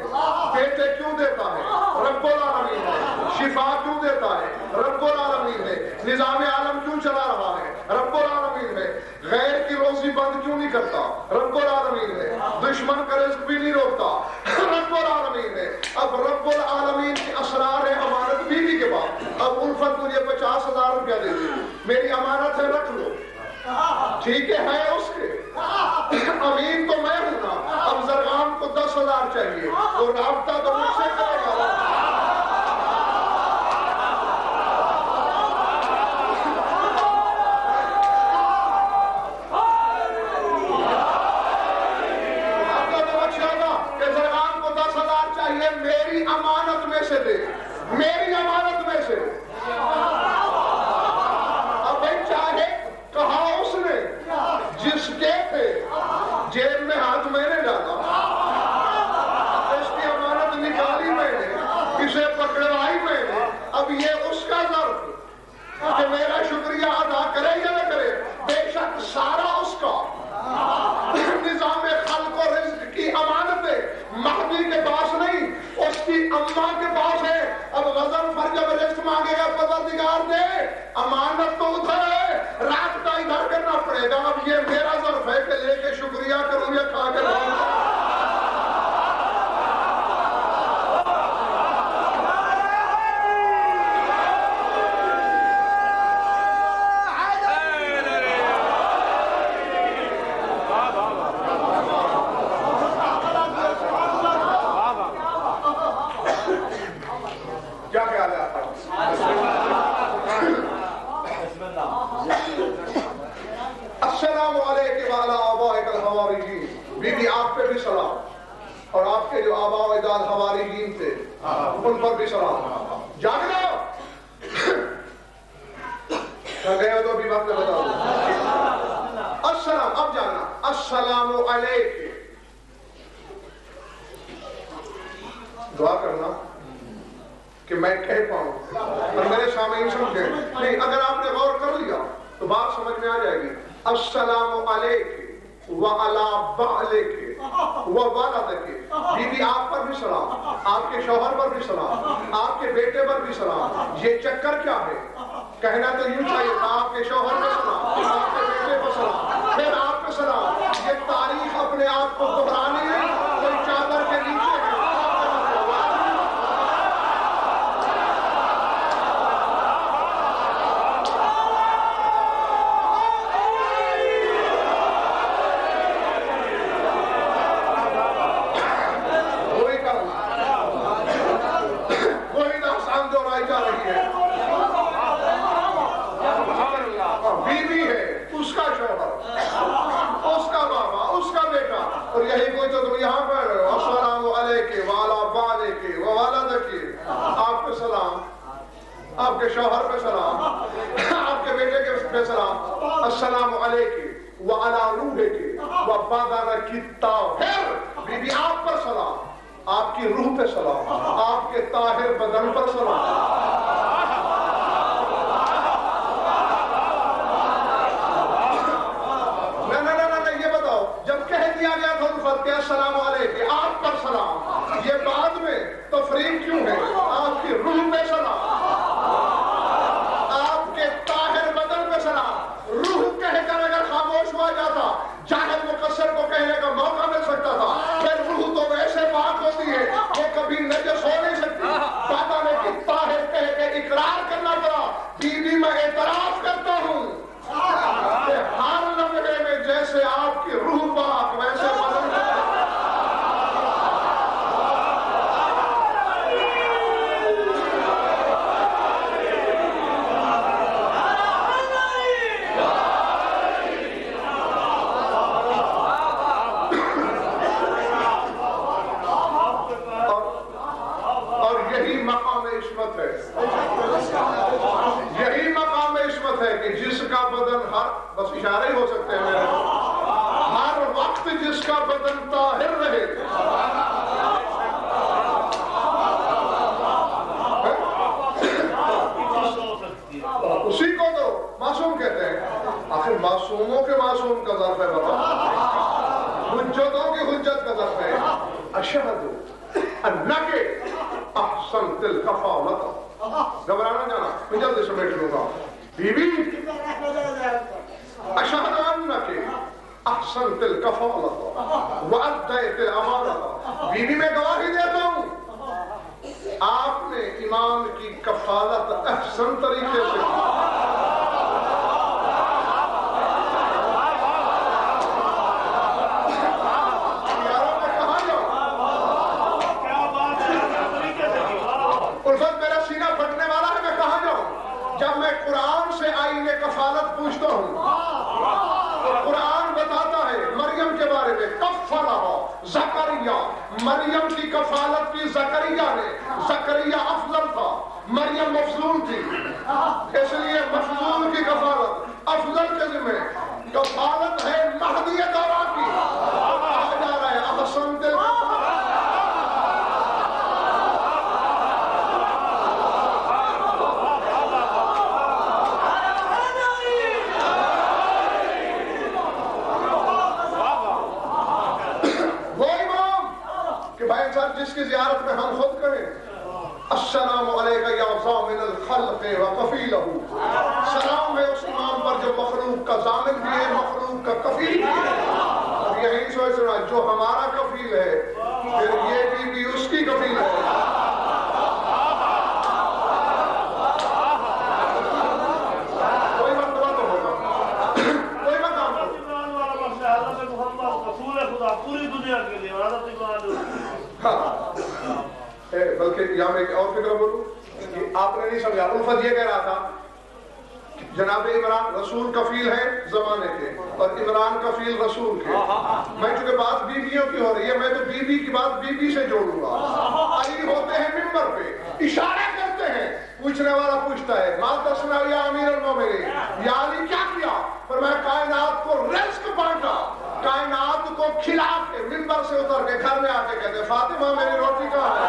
بیٹے کیوں دیتا ہے؟ رب العالمین ہے۔ شفا کیوں دیتا ہے؟ رب العالمین ہے۔ نظام عالم کیوں چلا رہا ہے؟ رب العالمین ہے۔ غیر کی روزی بند کیوں نہیں کرتا؟ رب العالمین ہے۔ دشمن کا رزق بھی نہیں روکتا، رب العالمین ہے۔ اب رب العالمین کی اسرار ہے امانت بیوی کے بعد۔ اب الفت مجھے 50,000 روپیہ دے دی، میری امانت ہے رکھ لو، ٹھیک ہے اس کے امین تو میں ہوں نا۔ اب زرغام کو 10,000 چاہیے تو رابطہ تو مجھ سے کرے گا۔ کہ زرغام کو 10,000 چاہیے، میری امانت میں سے دے، میری امانت میں سے۔ اب بھائی چاہے کہا اس نے جس کے تھے جیب میں ہاتھ میں نے ڈالا، اس کی امانت نکالی میں نے، اسے پکڑوائی میں نے، اب یہ اس کا ظرف کہ میرا شکریہ ادا کرے یا نہ کرے، بے شک سارا اس کا۔ نظام خلق و رزق کی امانتیں مہدی کے پاس نہیں، اس کی اماں کے پاس ہے۔ اب غضب پر جب رزق مانگے گا پروردگار دے، امانت تو ادھر ہے، رابطہ ادھر کرنا پڑے گا۔ اب یہ میرا ظرف ہے کہ لے کے شکریہ کروں یا کھا کے رہوں۔ کیا خیال ہے آپ کا؟ السلام علیکم وعلی آبائک الحواریین، بی بی آپ پہ بھی سلام، اور آپ کے جو آباء و اجداد حواریین تھے ان پر بھی سلام۔ جاگنا گئے ہو تو ابھی وقت بتاؤ۔ السلام، اب جانا، السلام علیکم، دعا کرنا کہ میں کہہ پاؤں اور میرے سامعین سمجھیں۔ نہیں، اگر آپ نے غور کر لیا تو بات سمجھ میں آ جائے گی۔ السلام علیکم وعلی بعلک وولدک، بی بی آپ پر بھی سلام، آپ کے شوہر پر بھی سلام، آپ کے بیٹے پر بھی سلام۔ یہ چکر کیا ہے؟ کہنا تو یوں چاہیے تھا آپ کے شوہر پہ سلام، آپ کے بیٹے پہ سلام، پھر آپ پہ سلام۔ یہ تاریخ اپنے آپ کو دہرانی ہے، کوئی چادر کے نیچے ہے۔ بیوی ہے، اس کا شوہر، اس کا بابا، اس کا بیٹا، اور یہی کوئی تو تم یہاں پڑھ رہے ہو السلام علیکم وعلی والدک وولدک۔ آپ پہ سلام، آپ کے شوہر پہ سلام، آپ کے بیٹے پہ سلام، السلام علیکم وعلی روحک وبدنک الطاہر۔ بیوی آپ پر سلام، آپ کی روح پہ سلام، آپ کے طاہر بدن پر سلام۔ السلام علیکم، آپ پر سلام، یہ بعد میں تفریق کیوں ہے؟ آپ کی روح پہ سلام، آپ کے طاہر بدن پہ سلام۔ روح کہہ کر اگر خاموش ہوا جاتا، جاہل مقصر کو کہنے کا موقع مل سکتا تھا، پھر روح تو ویسے پاک ہوتی ہے وہ کبھی نجس ہو نہیں سکتی۔ پتا نہیں کہ طاہر کہہ کے اقرار کرنا پڑا، بیوی میں اعتراف کرتا ہوں کہ ہر لمحے میں جیسے آپ کی روح پاک ویسے بدن یہی مقام عصمت ہے کہ جس کا بدن بس اشارے ہی ہو سکتے ہیں میرے، ہر وقت جس کا بدن طاہر رہے۔ اسی کو تو معصوم کہتے ہیں۔ آخر معصوموں کے معصوم کا ظرف ہے بابا، حجتوں کی حجت کا ظرف ہے۔ اشہد انک احسنت الکفالۃ۔ گھبرانا جانا، میں جلدی سمیٹ لوں گا۔ بیوی اشہد انک احسنت الکفالۃ وادیت الامانۃ۔ بیوی میں گواہی دیتا ہوں آپ نے ایمان کی کفالت احسن طریقے سے کی۔ جب میں قرآن سے آئین کفالت پوچھتا ہوں، قرآن بتاتا ہے مریم کے بارے میں کفلہ زکریا، مریم کی کفالت کی زکریا نے۔ زکریا افضل تھا، مریم مفضول تھی، اس لیے مفضول کی کفالت افضل کے ذمہ۔ کفالت ہے مہدی دورہ کی، کہا جا رہا ہے احسنت جس کی زیارت میں ہم خود کریں السلام علیکہ یا ضامن الخلق وکفیلہ۔ سلام ہے اس امام پر جو مخلوق کا ضامن بھی ہے، مخلوق کا کفیل بھی ہے۔ اب یہی سوچ رہا جو ہمارا کفیل ہے پھر یہ بھی اس کی کفیل ہے۔ کوئی مرتبہ تو ہوگا، کوئی مقام ہوگا پوری دنیا کے لیے بلکہ یہاں میں ایک اور فکر بولوں کہ آپ نے نہیں سمجھا۔ الفت یہ کہہ رہا تھا جناب عمران رسول کفیل ہے زمانے کے اور عمران کفیل رسول کے۔ میں چونکہ بات بیویوں کی ہو رہی ہے، میں تو بیوی کی بات بیوی سے جوڑوں گا۔ علی ہوتے ہیں ممبر پہ، اشارے کرتے ہیں، پوچھنے والا پوچھتا ہے ما تصنع یا امیر المومنین، یا علی کیا کیا؟ فرمایا کائنات کو رزق بانٹا، کائنات کو کھلا کے ممبر سے اتر کے گھر میں آ کے کہتے فاطمہ میری روٹی کہاں ہے؟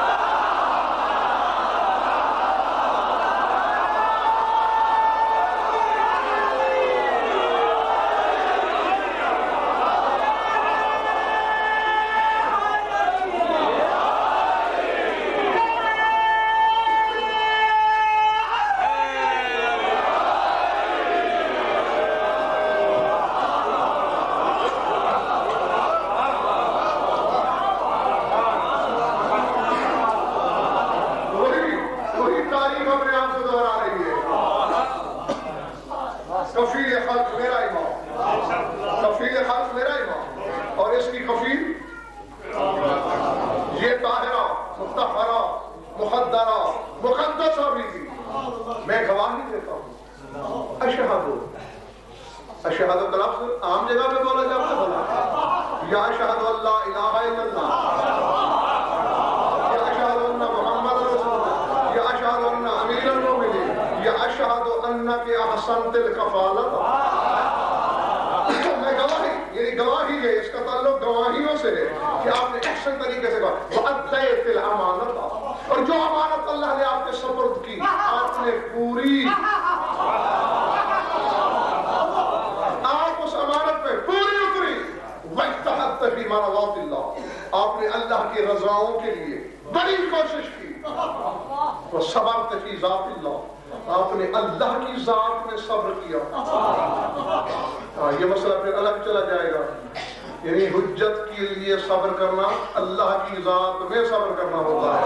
پیارا مقدس بھی تھی. میں گواہی دیتا ہوں اشہدو کا لفظ عام جگہ پہ بولا جاتا ہے بولا یا اشہدو اللہ الہ الا اللہ یا اشہدو ان محمد رسول اللہ یا اشہدو ان امیر المومنین یا اشہدو انک احسنت الکفالۃ. میں گواہی یعنی گواہی ہے اس کا تعلق گواہیوں سے ہے کہ آپ نے احسن طریقے سے کہا وَأَدَّيْتِ الْأَمَانَةَ اور جو امانت اللہ نے آپ کے سپرد کی آپ نے پوری آپ اس امانت پہ پوری اتری. وَاجْتَهَدتَ فِي مَرْضَاتِ اللَّهِ آپ نے اللہ کی رضاؤں کے لیے بڑی کوشش کی. وَصَبَرْتَ فِي ذَاتِ اللَّهِ آپ نے اللہ کی ذات میں صبر کیا. یہ مسئلہ پھر الگ چلا جائے گا. یعنی حجت کے لیے صبر کرنا اللہ کی ذات میں صبر کرنا ہوتا ہے.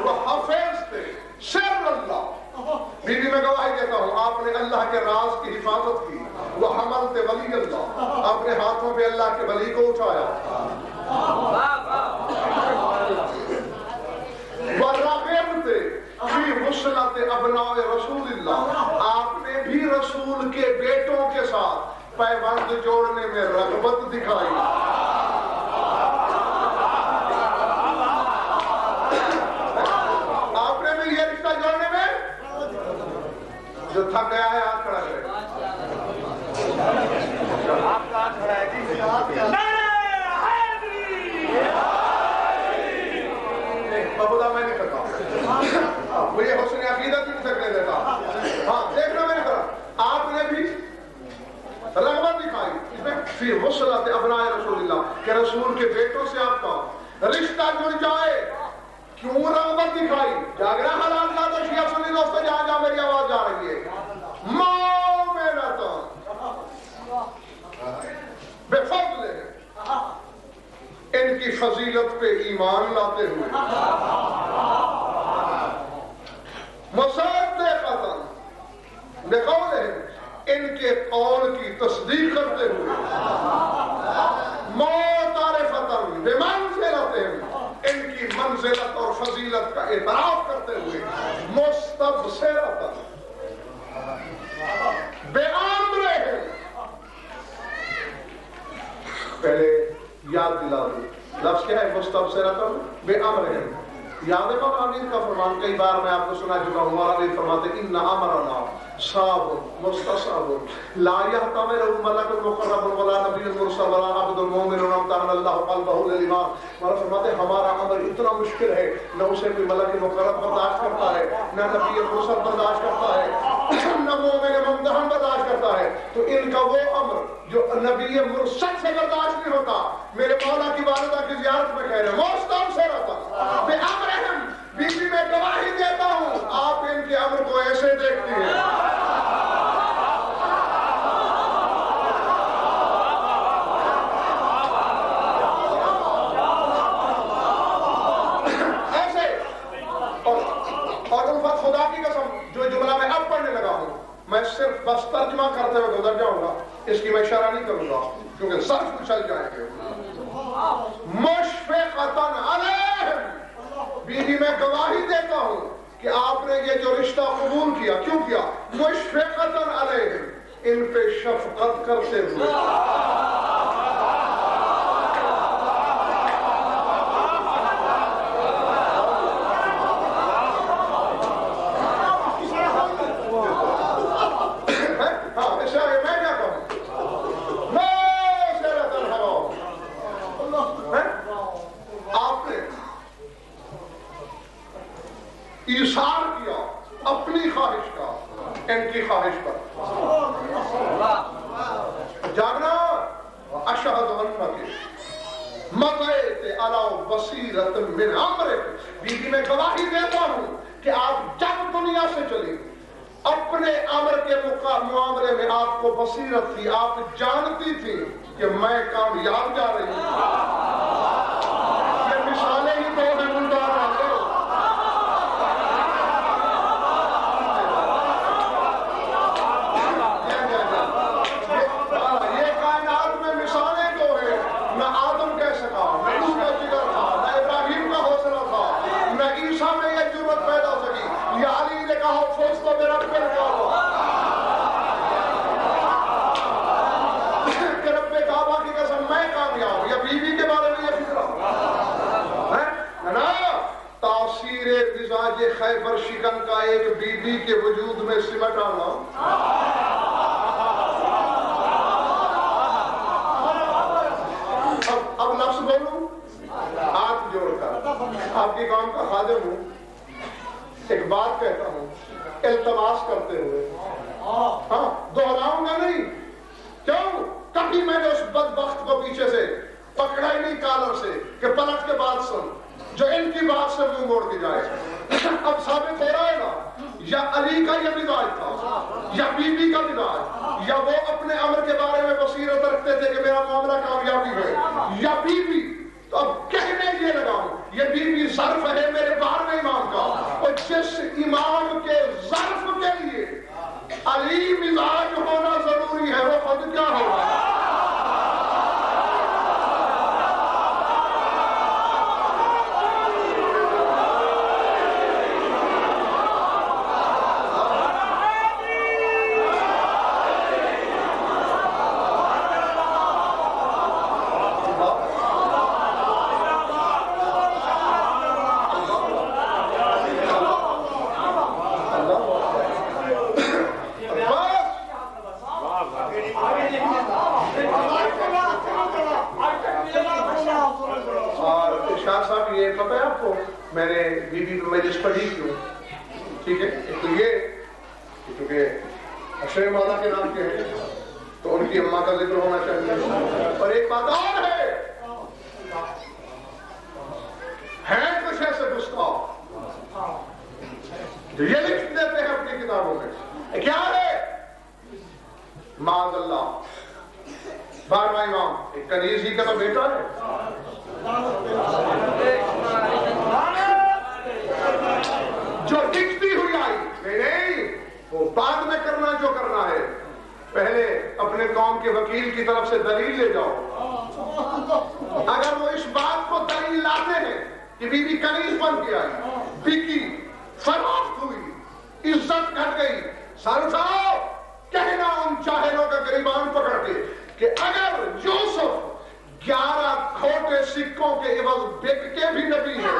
وہ حافظ تھے سر اللہ. بی بی میں گواہی دیتا ہوں آپ نے اللہ کے راز کی حفاظت کی. وہ حملت ولی اللہ آپ نے ہاتھوں پہ اللہ کے ولی کو اٹھایا. وَرَغِبْتِ فِي وُصْلَةِ أَبْنَاءِ رسول اللہ آپ نے بھی رسول کے بیٹوں کے ساتھ پیوند جوڑنے میں رغبت دکھائی. آپ نے بھی یہ رشتہ جوڑنے میں جو تھک گیا ہے ہاتھ کھڑا کرے. آپ کا ہاتھ کھڑا ہے جی. بابودا میں نہیں کرتا مجھے حسن عقیدت بھی نہیں سکنے دیتا. ہاں دیکھنا میں نے کرا آپ نے بھی رغبت دکھائی اس میں فی وصلۃ ابناء رسول اللہ کہ رسول کے بیٹوں سے آپ کا رشتہ جڑ جائے. کیوں رغبت دکھائی؟ جاگرہ حالات کا تو شیعہ سنی دوستوں جہاں جہاں میری آواز جا رہی ہے مومنۃ بفضل ان کی فضیلت پہ ایمان لاتے ہوئے مصدقۃ بقولہم ان کے قول کی تصدیق کرتے ہوئے معترفۃ بمنزلتہم ان کی منزلت اور فضیلت کا اعتراف کرتے ہوئے مستبصرۃ بامرہم پہلے یاد دلا دو لفظ کیا ہے مستبصرۃ بامرہم. یاد ہے مولا امیر کا فرمان کئی بار میں آپ کو سنا چکا ہوں. مولا امیر فرماتے ان امرنا صاب مستصاب لا يحتمل ملک مقرب ولا نبی مرسل ولا عبد المؤمن امتحن اللہ قلبہ للایمان. مولا فرماتے ہمارا امر اتنا مشکل ہے نہ اسے کوئی ملک مقرب برداشت کرتا ہے نہ نبی مرسل برداشت کرتا ہے نہ مومن ممتحن برداشت کرتا ہے. تو ان کا وہ امر جو نبی مرسل سے برداشت نہیں ہوتا میرے مولا کی والدہ کی زیارت میں کہہ رہے ہیں مستبصرۃ بامرہم. بی بی میں گواہی دیتا ہوں آپ ان کے امر کو ایسے دیکھتی ہیں ایسے. اور الفت خدا کی قسم جو جملہ میں اب پڑھنے لگا ہوں میں صرف بس ترجمہ کرتے ہوئے گزر جاؤں گا. اس کی میں اشارہ نہیں کروں گا کیونکہ صرف چل جائیں گے. مشفقۃ علیہم بی بی میں گواہی دیتا ہوں کہ آپ نے یہ جو رشتہ قبول کیا کیوں کیا؟ مشفقۃ علیہم ان پہ شفقت کرتے ہوئے. ایثار کیا اپنی خواہش کا ان کی خواہش پر. جاگنا اشہد انک مضیت علی بصیرۃ من امرک. بی بی میں گواہی دیتا ہوں کہ آپ جب دنیا سے چلے اپنے امر کے معاملے میں آپ کو بصیرت تھی. آپ جانتی تھی کہ میں کامیاب جا رہی ہوں. یہ مثالیں ہی تو میں بلدار رہے. فزت برب الکعبہ، کہ رب کعبہ کی قسم میں کامیاب ہوں. یا بیوی کے بارے میں یہ فکر ہے نا؟ تاثیر مزاج خیبر شکن کا ایک بیوی کے وجود میں سمٹ آنا. اب لفظ بولوں ہاتھ جوڑ کر، آپ کی قوم کا خادم ہوں، ایک بات کہتا ہوں التماس کرتے ہوئے، ہاں دہراؤں گا نہیں. کیوں؟ کبھی میں نے اس بدبخت کو پیچھے سے پکڑا ہی نہیں کالر سے کہ پلٹ کے بات سن، جو ان کی بات سے منہ موڑ کے جائے. اب ثابت ہو رہا ہے نا، یا علی کا یہ مزاج تھا، یا بی بی کا مزاج، یا وہ اپنے امر کے بارے میں بصیرت رکھتے تھے کہ میرا معاملہ کامیابی ہے، یا بی بی. تو اب کہنے یہ لگا ہوں یہ بی بی ظرف ہے میرے 12ویں امام کا، اور جس امام کے ظرف کے لیے علی مزاج ہونا ضروری ہے وہ خود کیا ہوگا؟ میں نے بی بی پہ مجلس پڑھی کیوں؟ ٹھیک ہے، ایک تو یہ کہ چونکہ اشرف مولا کے نام کے ہیں تو ان کی اماں کا ذکر ہونا چاہیے. اور ایک بات اور ہے کچھ ایسے گستاخ جو یہ لکھ دیتے ہیں اپنی کتابوں میں، کیا ہے؟ معاذ اللہ 12واں امام ایک کنیز ہی کا تو بیٹا ہے. جو دکھتی ہوئی آئی نہیں، وہ بعد میں کرنا جو کرنا ہے. پہلے اپنے قوم کے وکیل کی طرف سے دلیل لے جاؤ. اگر وہ اس بات کو دلیل لاتے ہیں کہ بی بی کنیز بن کے آئی، بکی، فروخت ہوئی، عزت گھٹ گئی، سر اٹھاؤ. کہنا ان جاہلوں کا گریبان پکڑ کے کہ اگر یوسف 11 کھوٹے سکوں کے عوض بک کے بھی نبی ہے.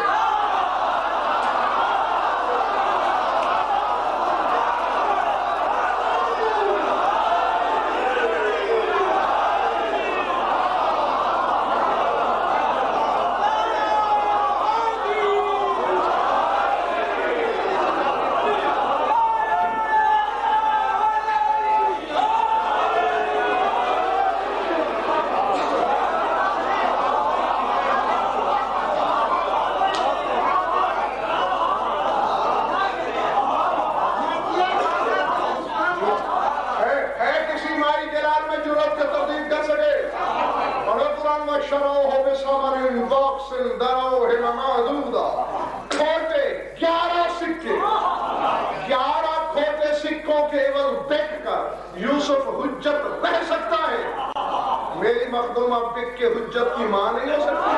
یوسف حجت رہ سکتا ہے، میری مخدومہ بک کے حجت کی ماں نہیں ہو سکتی.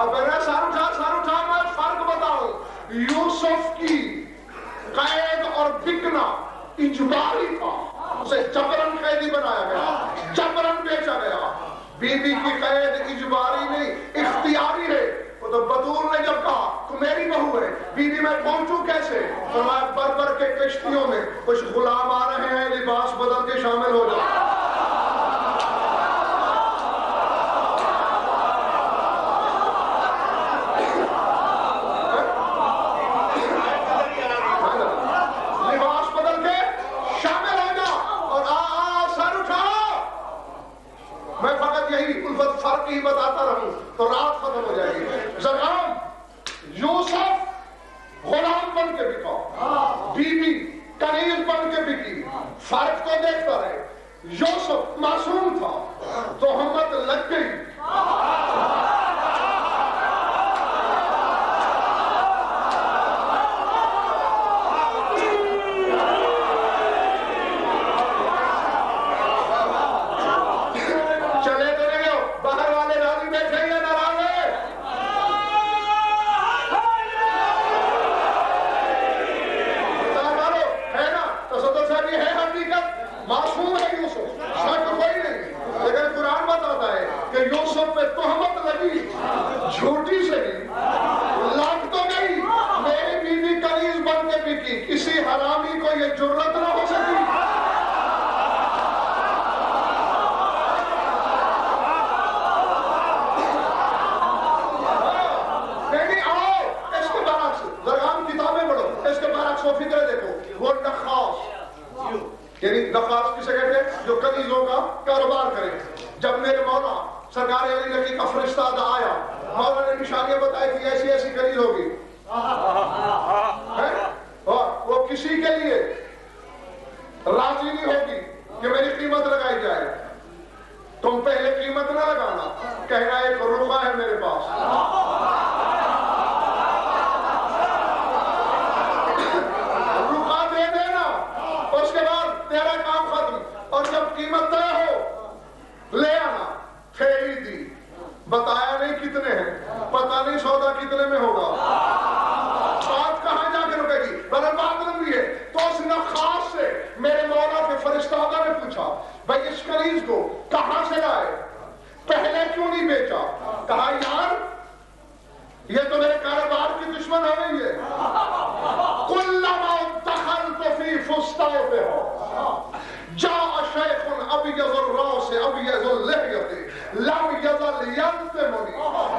اب سر اٹھا میں فرق بتاؤں. یوسف کی قید اور بکنا اجباری تھا، اسے جبرن قیدی بنایا گیا، جبرن بیچا گیا. بی بی کی قید اجباری نہیں، اختیاری ہے. وہ تو بطور نے جب کہا تو میری بہو ہے، بی بی میں پہنچوں کیسے؟ فرمایا بربر کے کشتیوں میں کچھ غلام آ رہے ہیں، لباس بدل کے شامل ہو جاؤ. لباس بدل کے شامل ہو جاؤ اور سر اٹھاؤ. میں فقط یہی الفت فرق ہی بتاتا رہوں تو رات ختم ہو جائے گی. زغام یوسف غلام بن کے بکا، بی بی کنیز بن کے بکی. فرق تو دیکھتا رہے. یوسف معصوم تھا، تہمت لگ گئی. نقص و فکر دیکھو، وہ نخاس، یعنی نخاس کسے کہتے ہیں؟ جو کنیزوں کا کاروبار کرے. جب میرے مولا سرکار علی نقی کا فرشتہ آیا، مولا نے نشانیاں بتائی کہ ایسی ایسی کنیز ہوگی، اور وہ کسی کے لیے راضی نہیں ہوگی کہ میری قیمت لگائی جائے. تم پہلے قیمت نہ لگانا، کہنا ایک رخا ہے میرے پاس، رخا دے دینا، اس کے بعد تیرا کام ختم. اور جب قیمت طے ہو لے آنا. پھیلی دی، بتایا نہیں کتنے ہیں، پتہ نہیں سودا کتنے میں ہوگا، بات کہاں جا کے رکے گی. بڑا بات لمبی ہے. تو اس نخاس سے میرے مولا کے فرشتہ نے پوچھا بھائی اس کنیز کو کہاں سے لائے، پہلے کیوں نہیں بیچا؟ کہا یار یہ تو میرے کاروبار کی دشمن ہو گئی ہے. کلما دخلت فی فسطاطها جاء شیخ ابیض الراس ابیض اللحیة لم یزل یلتمنی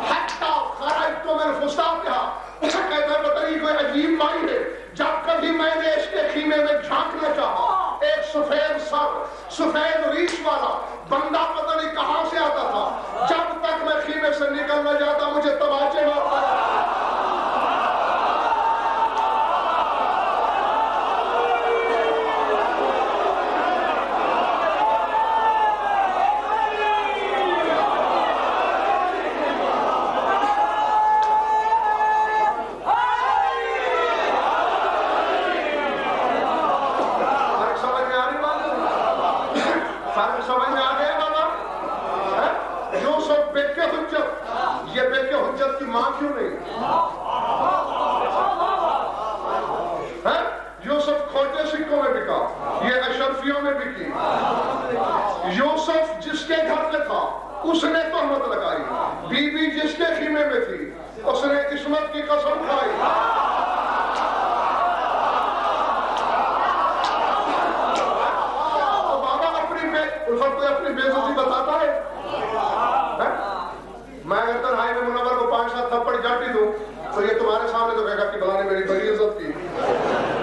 حتی خرجت من فسطاطها. کہتا ہے بتائیے کوئی عجیب مائی ہے، جب کبھی میں نے اس کے خیمے میں جھانکنا چاہا، ایک سفید سر سفید ریش والا بندہ پتہ نہیں کہاں سے آتا تھا. جب تک میں خیمے سے نکلنا جاتا مجھے تماچے مارتا. یوسف جس کے گھر میں تھا اس نے تہمت لگائی، بی بی جس کے خیمے میں تھی اس نے عصمت کی قسم کھائی. بابا اپنی بےعزتی بتاتا ہے. میں اگر تنہائی میں منور کو 5-7 تھپڑ جاتی دوں تو یہ تمہارے سامنے تو کہے گا کہ بلا نے میری بڑی عزت کی.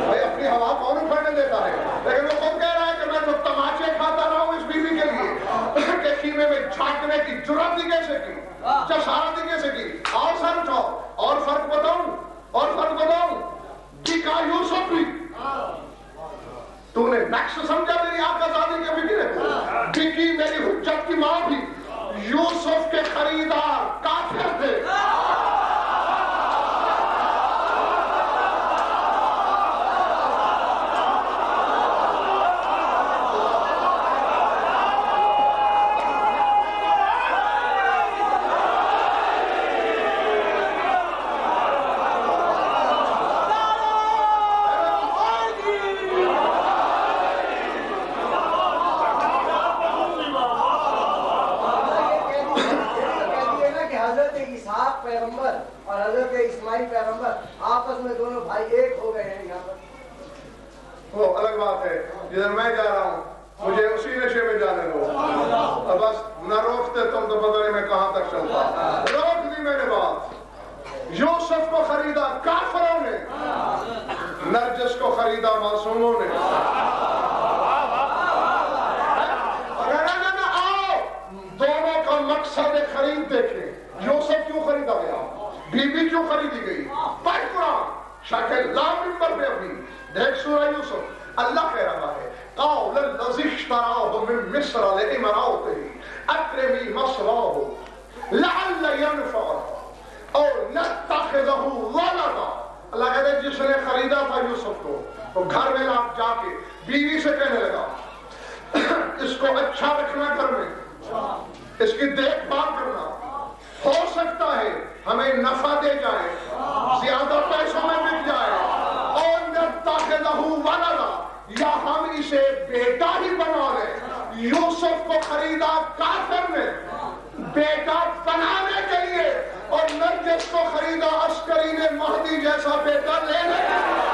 بھائی اپنی ہوا کون اٹھانے دیتا ہے؟ لیکن وہ خود کہہ رہا ہے کہ میں تو تماچے کھاتا رہا ہوں اس بیوی کے لیے کہ خیمے میں جھانکنے کی جرات ہی کیسے کی، جسارت ہی کیسے کی. اور سر اٹھاؤ اور فرق بتاؤں بکا یوسف بھی. تو نے نقش سمجھا میری آقا زادی کے بکی نے کو، بکی میری حجت کی ماں بھی. یوسف کے خریدار کافر تھے. آپس میں دونوں بھائی ایک ہو گئے ہیں. یہاں پر وہ الگ بات ہے، جدھر میں جا رہا ہوں مجھے اسی نشے میں جانے دو. اب بس نہ روکتے تم تو پتہ نہیں میں کہاں تک چلتا. روک دی میں نے بات. یوسف کو خریدا کافروں نے، نرجس کو خریدا معصوموں نے. آؤ دونوں کا مقصد خرید دیکھیں. یوسف کیوں خریدا گیا، بی بی کیوں خریدی گئی؟ پڑھ قرآن شاکر لا ممبر پہ ابھی دیکھ سورہ یوسف. اللہ کہہ رہا ہے قول الذی اشتراه من مصر لامرأته اکرمی مثواه لعل ينفعنا او نتخذه ولدا. اللہ کہتے ہیں جس نے خریدا تھا یوسف کو وہ گھر میں جا کے بیوی سے کہنے لگا اس کو اچھا رکھنا گھر میں، اس کی دیکھ بھال کرنا، ہو سکتا ہے ہمیں نفع دے جائے، زیادہ پیسوں میں بک جائے، اور نتخذہ ولدا، یا ہم اسے بیٹا ہی بنا لیں. یوسف کو خریدا کافر نے بیٹا بنانے کے لیے، اور نرجس کو خریدا عسکری نے مہدی جیسا بیٹا لینے کے لیے.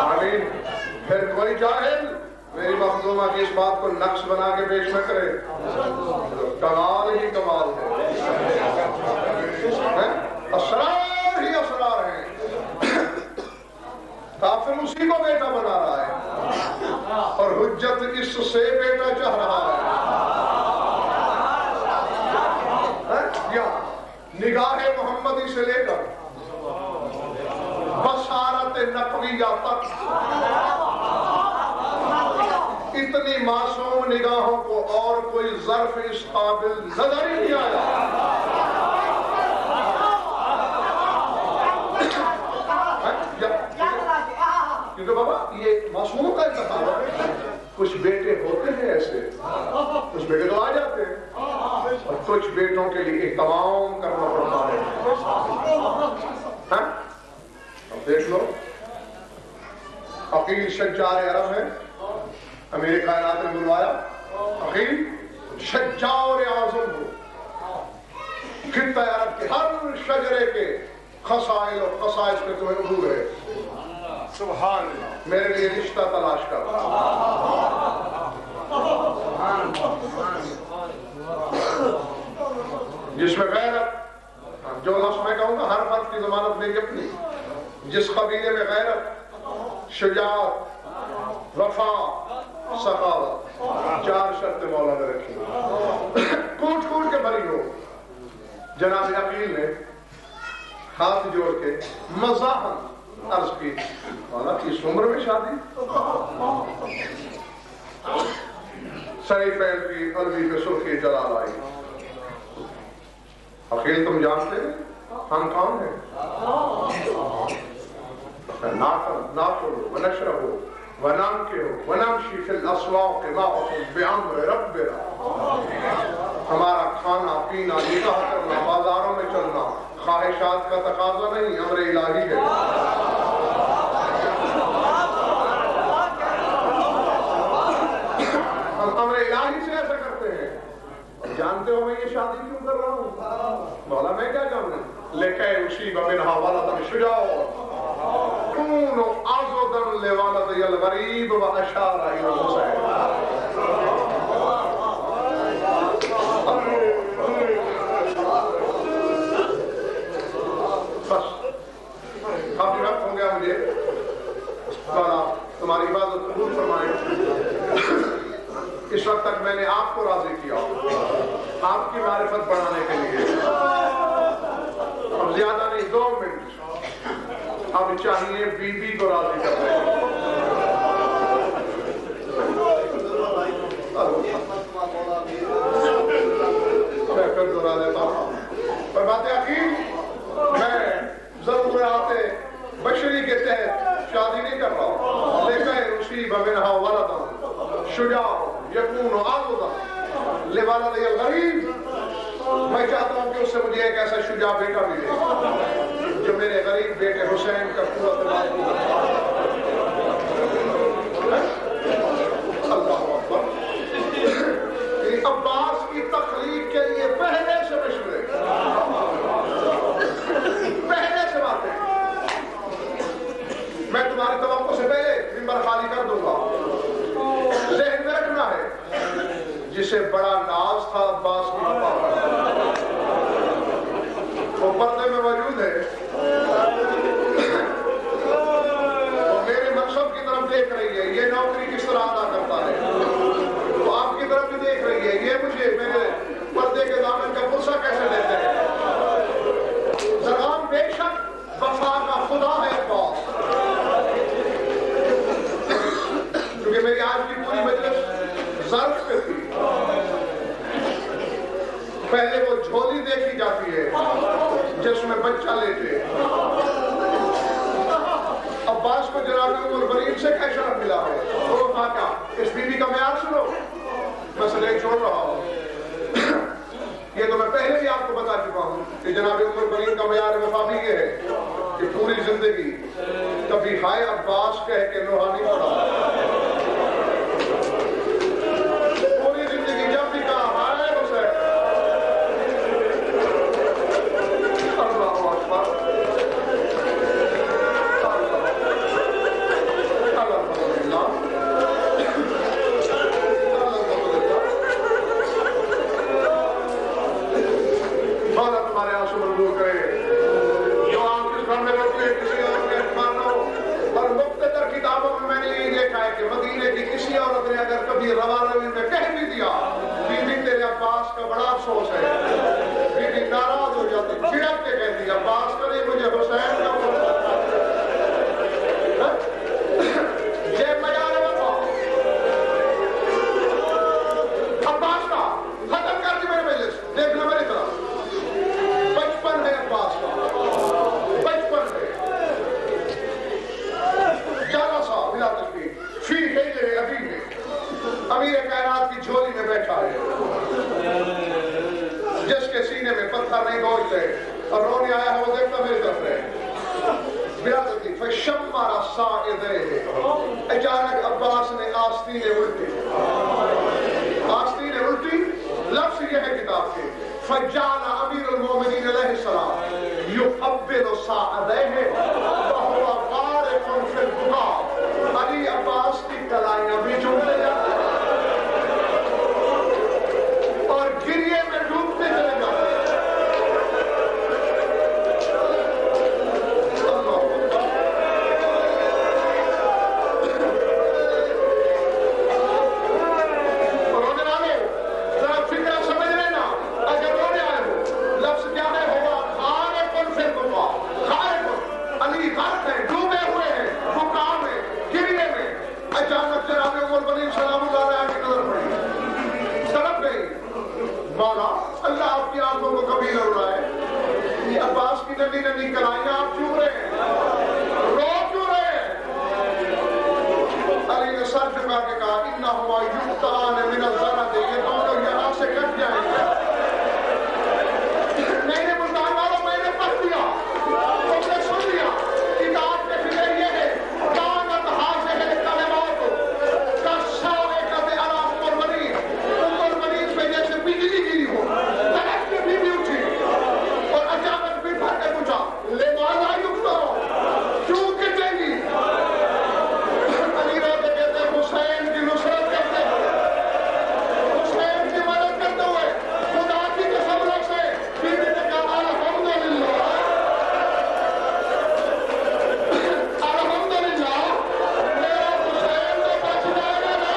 آمین. پھر کوئی جاہل میری مخدومہ کی اس بات کو نقص بنا کے پیش نہ کرے. کمال ہی کمال ہے، اسرار ہی اسرار ہیں. کافر اسی کو بیٹا بنا رہا ہے اور حجت اس سے بیٹا چاہ رہا ہے. یا نگاہ محمدی سے لے کر بصارت نقویہ تک اتنی معصوم نگاہوں کو اور کوئی ظرف اس قابل نظر ہی نہیں آیا. کیونکہ بابا یہ معصوم کا انتخاب ہے. کچھ بیٹے ہوتے ہیں ایسے، کچھ بیٹے تو آ جاتے ہیں اور کچھ بیٹوں کے لیے اہتمام کرنا پڑتا ہے. اب دیکھ لو، عقیل شجار عرب ہے، امیر کائنات نے بلوایا. عقیل شجار اعظم ہو، خطہ عرب کے ہر شجرے کے خصائل اور خصائص پہ تمہیں عبور ہے. سبحان اللہ. میرے لیے رشتہ تلاش کر. جس میں غیرت، جو لفظ میں کہوں گا ہر فرد کی ضمانت میری اپنی، جس قبیلے میں غیرت، شجاعت، وفا، سخاوت، 4 شرطیں مولا نے رکھی، کوٹ کوٹ کے بھری ہو. جناب عقیل نے ہاتھ جوڑ کے مزاحن عرض کی، مولا اس عمر میں شادی؟ سری پیر کی قلبی پہ سرخی جلال آئی. عقیل تم جانتے ہیں ہم کون ہیں؟ ناکلو ونشربو ونامکہو ونمشی فی الاسواق معکم بعمر ربنا. ہمارا کھانا پینا نکاح کرنا بازاروں میں چلنا خواہشات کا تقاضا نہیں، امر الہی ہے. ہم امر الہی سے ایسا کرتے ہیں. جانتے ہو میں یہ شادی کیوں کر رہا ہوں؟ مولا میں کیا جانوں؟ لکھے اصیب منہا ولدا شجاع کون عضدا لولدی الغریب و اشار الی الحسین. بس کافی وقت ہو گیا مجھے. مولا تمہاری عبادت قبول فرمائے. اس وقت تک میں نے آپ کو راضی کیا آپ کی معرفت بڑھانے کے لیے. اب زیادہ نہیں، 2 منٹ. اب چاہیے بی بی کو راضی کرنے. میں پھر دہرا دیتا ہوں پر بات عقیل، میں ضرورت بشری کے تحت شادی نہیں کر رہا ہوں. لیکن اصیب منہا ولدا شجاع یکون عضدا لولدی الغریب. میں چاہتا ہوں کہ اس سے مجھے ایک ایسا شجاع بیٹا ملے جو میرے غریب بیٹے حسین کا پورا دماغ ہوگا. اللہ اکبر. عباس کی تخلیق کے لیے پہلے سے مشورے، پہلے سے باتیں. میں تمہاری توقع سے پہلے ممبر خالی کر دوں گا. ذہن میں رکھنا ہے جسے بڑا ناز تھا عباس کی وفا، وہ پردے میں موجود ہے. وہ میرے منصب کی طرف دیکھ رہی ہے، یہ نوکری کس طرح ادا کرتا ہے. وہ آپ کی طرف بھی دیکھ رہی ہے، یہ مجھے میرے پردے کے دامن کا پرسہ کیسے دیتے ہیں. زرغام بے شک وفا کا خدا ہے عباس. کیونکہ میری آج کی پوری مجلس ظرف پہ تھی. پہلے وہ جھولی دیکھی جاتی ہے جس میں بچہ لیتے. عباس کو جناب عمر غریب سے کیا شرف ملا ہے؟ وہ کہا کیا اس بی بی کا معیار سنو. مسئلے چھوڑ رہا ہوں. یہ تو میں پہلے ہی آپ کو بتا چکا ہوں کہ جناب عمر غریب کا معیار وفا بھی یہ ہے کہ پوری زندگی کبھی ہائے عباس کہہ کے لوہا نہیں پڑا. پوری زندگی جب بھی کہا ہائے حسین. اللہ اکبر. فشمر صائدیہ. اچانک عباس نے آستینیں الٹی. لفظ یہ ہے کتاب کے فجعل امیر المومنین علیہ السلام یقبل صائدیہ وہو غارق فی البکاء. علی عباس کی کلائیاں بھی چومتے جاتے ہیں اور گریے میں ڈوبتے چلے جاتے ہیں. رونے والے ذرا فکر سمجھ لینا. اگر رونے آئے ہو لفظ کیا ہے ہوا غارق فی البکاء. غارق علی غرق ہے, ڈوبے ہوئے ہیں بکا میں, گریے میں. اچانک جناب عمر بن سلام اللہ علیہ کی نظر پڑی, تڑپ گئی. مولا اللہ آپ کی آنکھوں کو کبھی نہ رلائے. یہ عباس کی ننھی ننھی کلائیاں آپ کیوں رہے ہیں, رو کیوں رہے ہیں؟ علی نے سر جھکا کے کہا انہما یقطعان من الزرد. یہ دونوں یہاں سے کٹ جائیں گے. میں نے ملتان والوں میں نے پڑھ دیا, تم نے سن لیا. کتاب کے فکر یہ ہے کانت حاضر کلمات کالصاعقۃ علی ام المنین. ام المنین پہ جیسے بجلی گری ہو, دھڑک کے بھی اٹھی اور اچانک بھی بھر کے پوچھا لماذا یقطعون, کیوں کٹیں گی؟ علی روتے کہتے ہیں حسین کی نصرت کرتے ہوئے, حسین کی مدد کرتے ہوئے, خدا کی قسم رکھ سے بیوی نے کہا الحمدللہ الحمدللہ میرا حسین تو بچ جائے گا نا.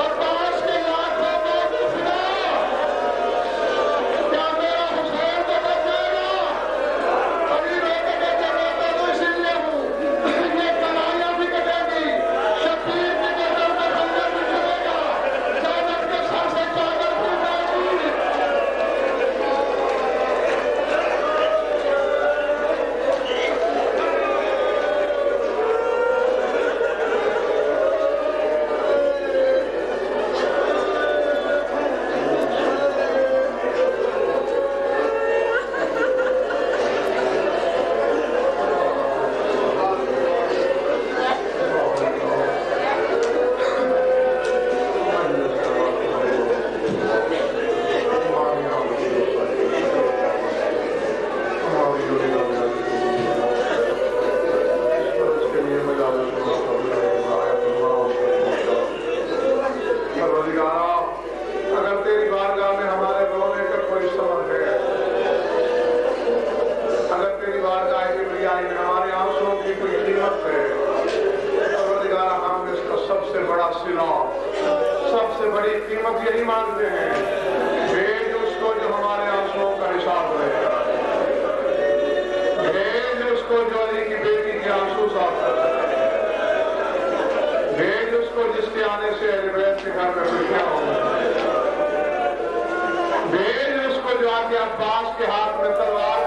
عباس کے لاکھوں کو دفنا, کیا میرا حسین تو بچ جائے گا؟ علی روتے کہتے روتا تو اسی لیے ہوں, یہ کلائیاں بھی کٹے گی, شبیر کی گردن میں خنجر بھی چلے گا, زینب کے سر سے چادر بھی جائے گی. اگر تیری بارگاہ میں ہمارے رونے کا کوئی سبب ہے, اگر تیری بارگاہ کبریائی میں ہمارے آنسوں کی کوئی قیمت ہے, پروردگار ہم اس کا سب سے بڑا صلہ, سب سے بڑی قیمت یہی مانتے ہیں, بھیج اس کو جو ہمارے آنسوں کا حساب لے, بھیج اس کو جو علی کی بیٹی کے آنسو صاف کر سکے, بھیج اس کو جس کے آنے سے اہل بیت کے گھر میں خوشیاں ہوں, بھیج اس کو جو آ کے عباس کے ہاتھ میں تلوار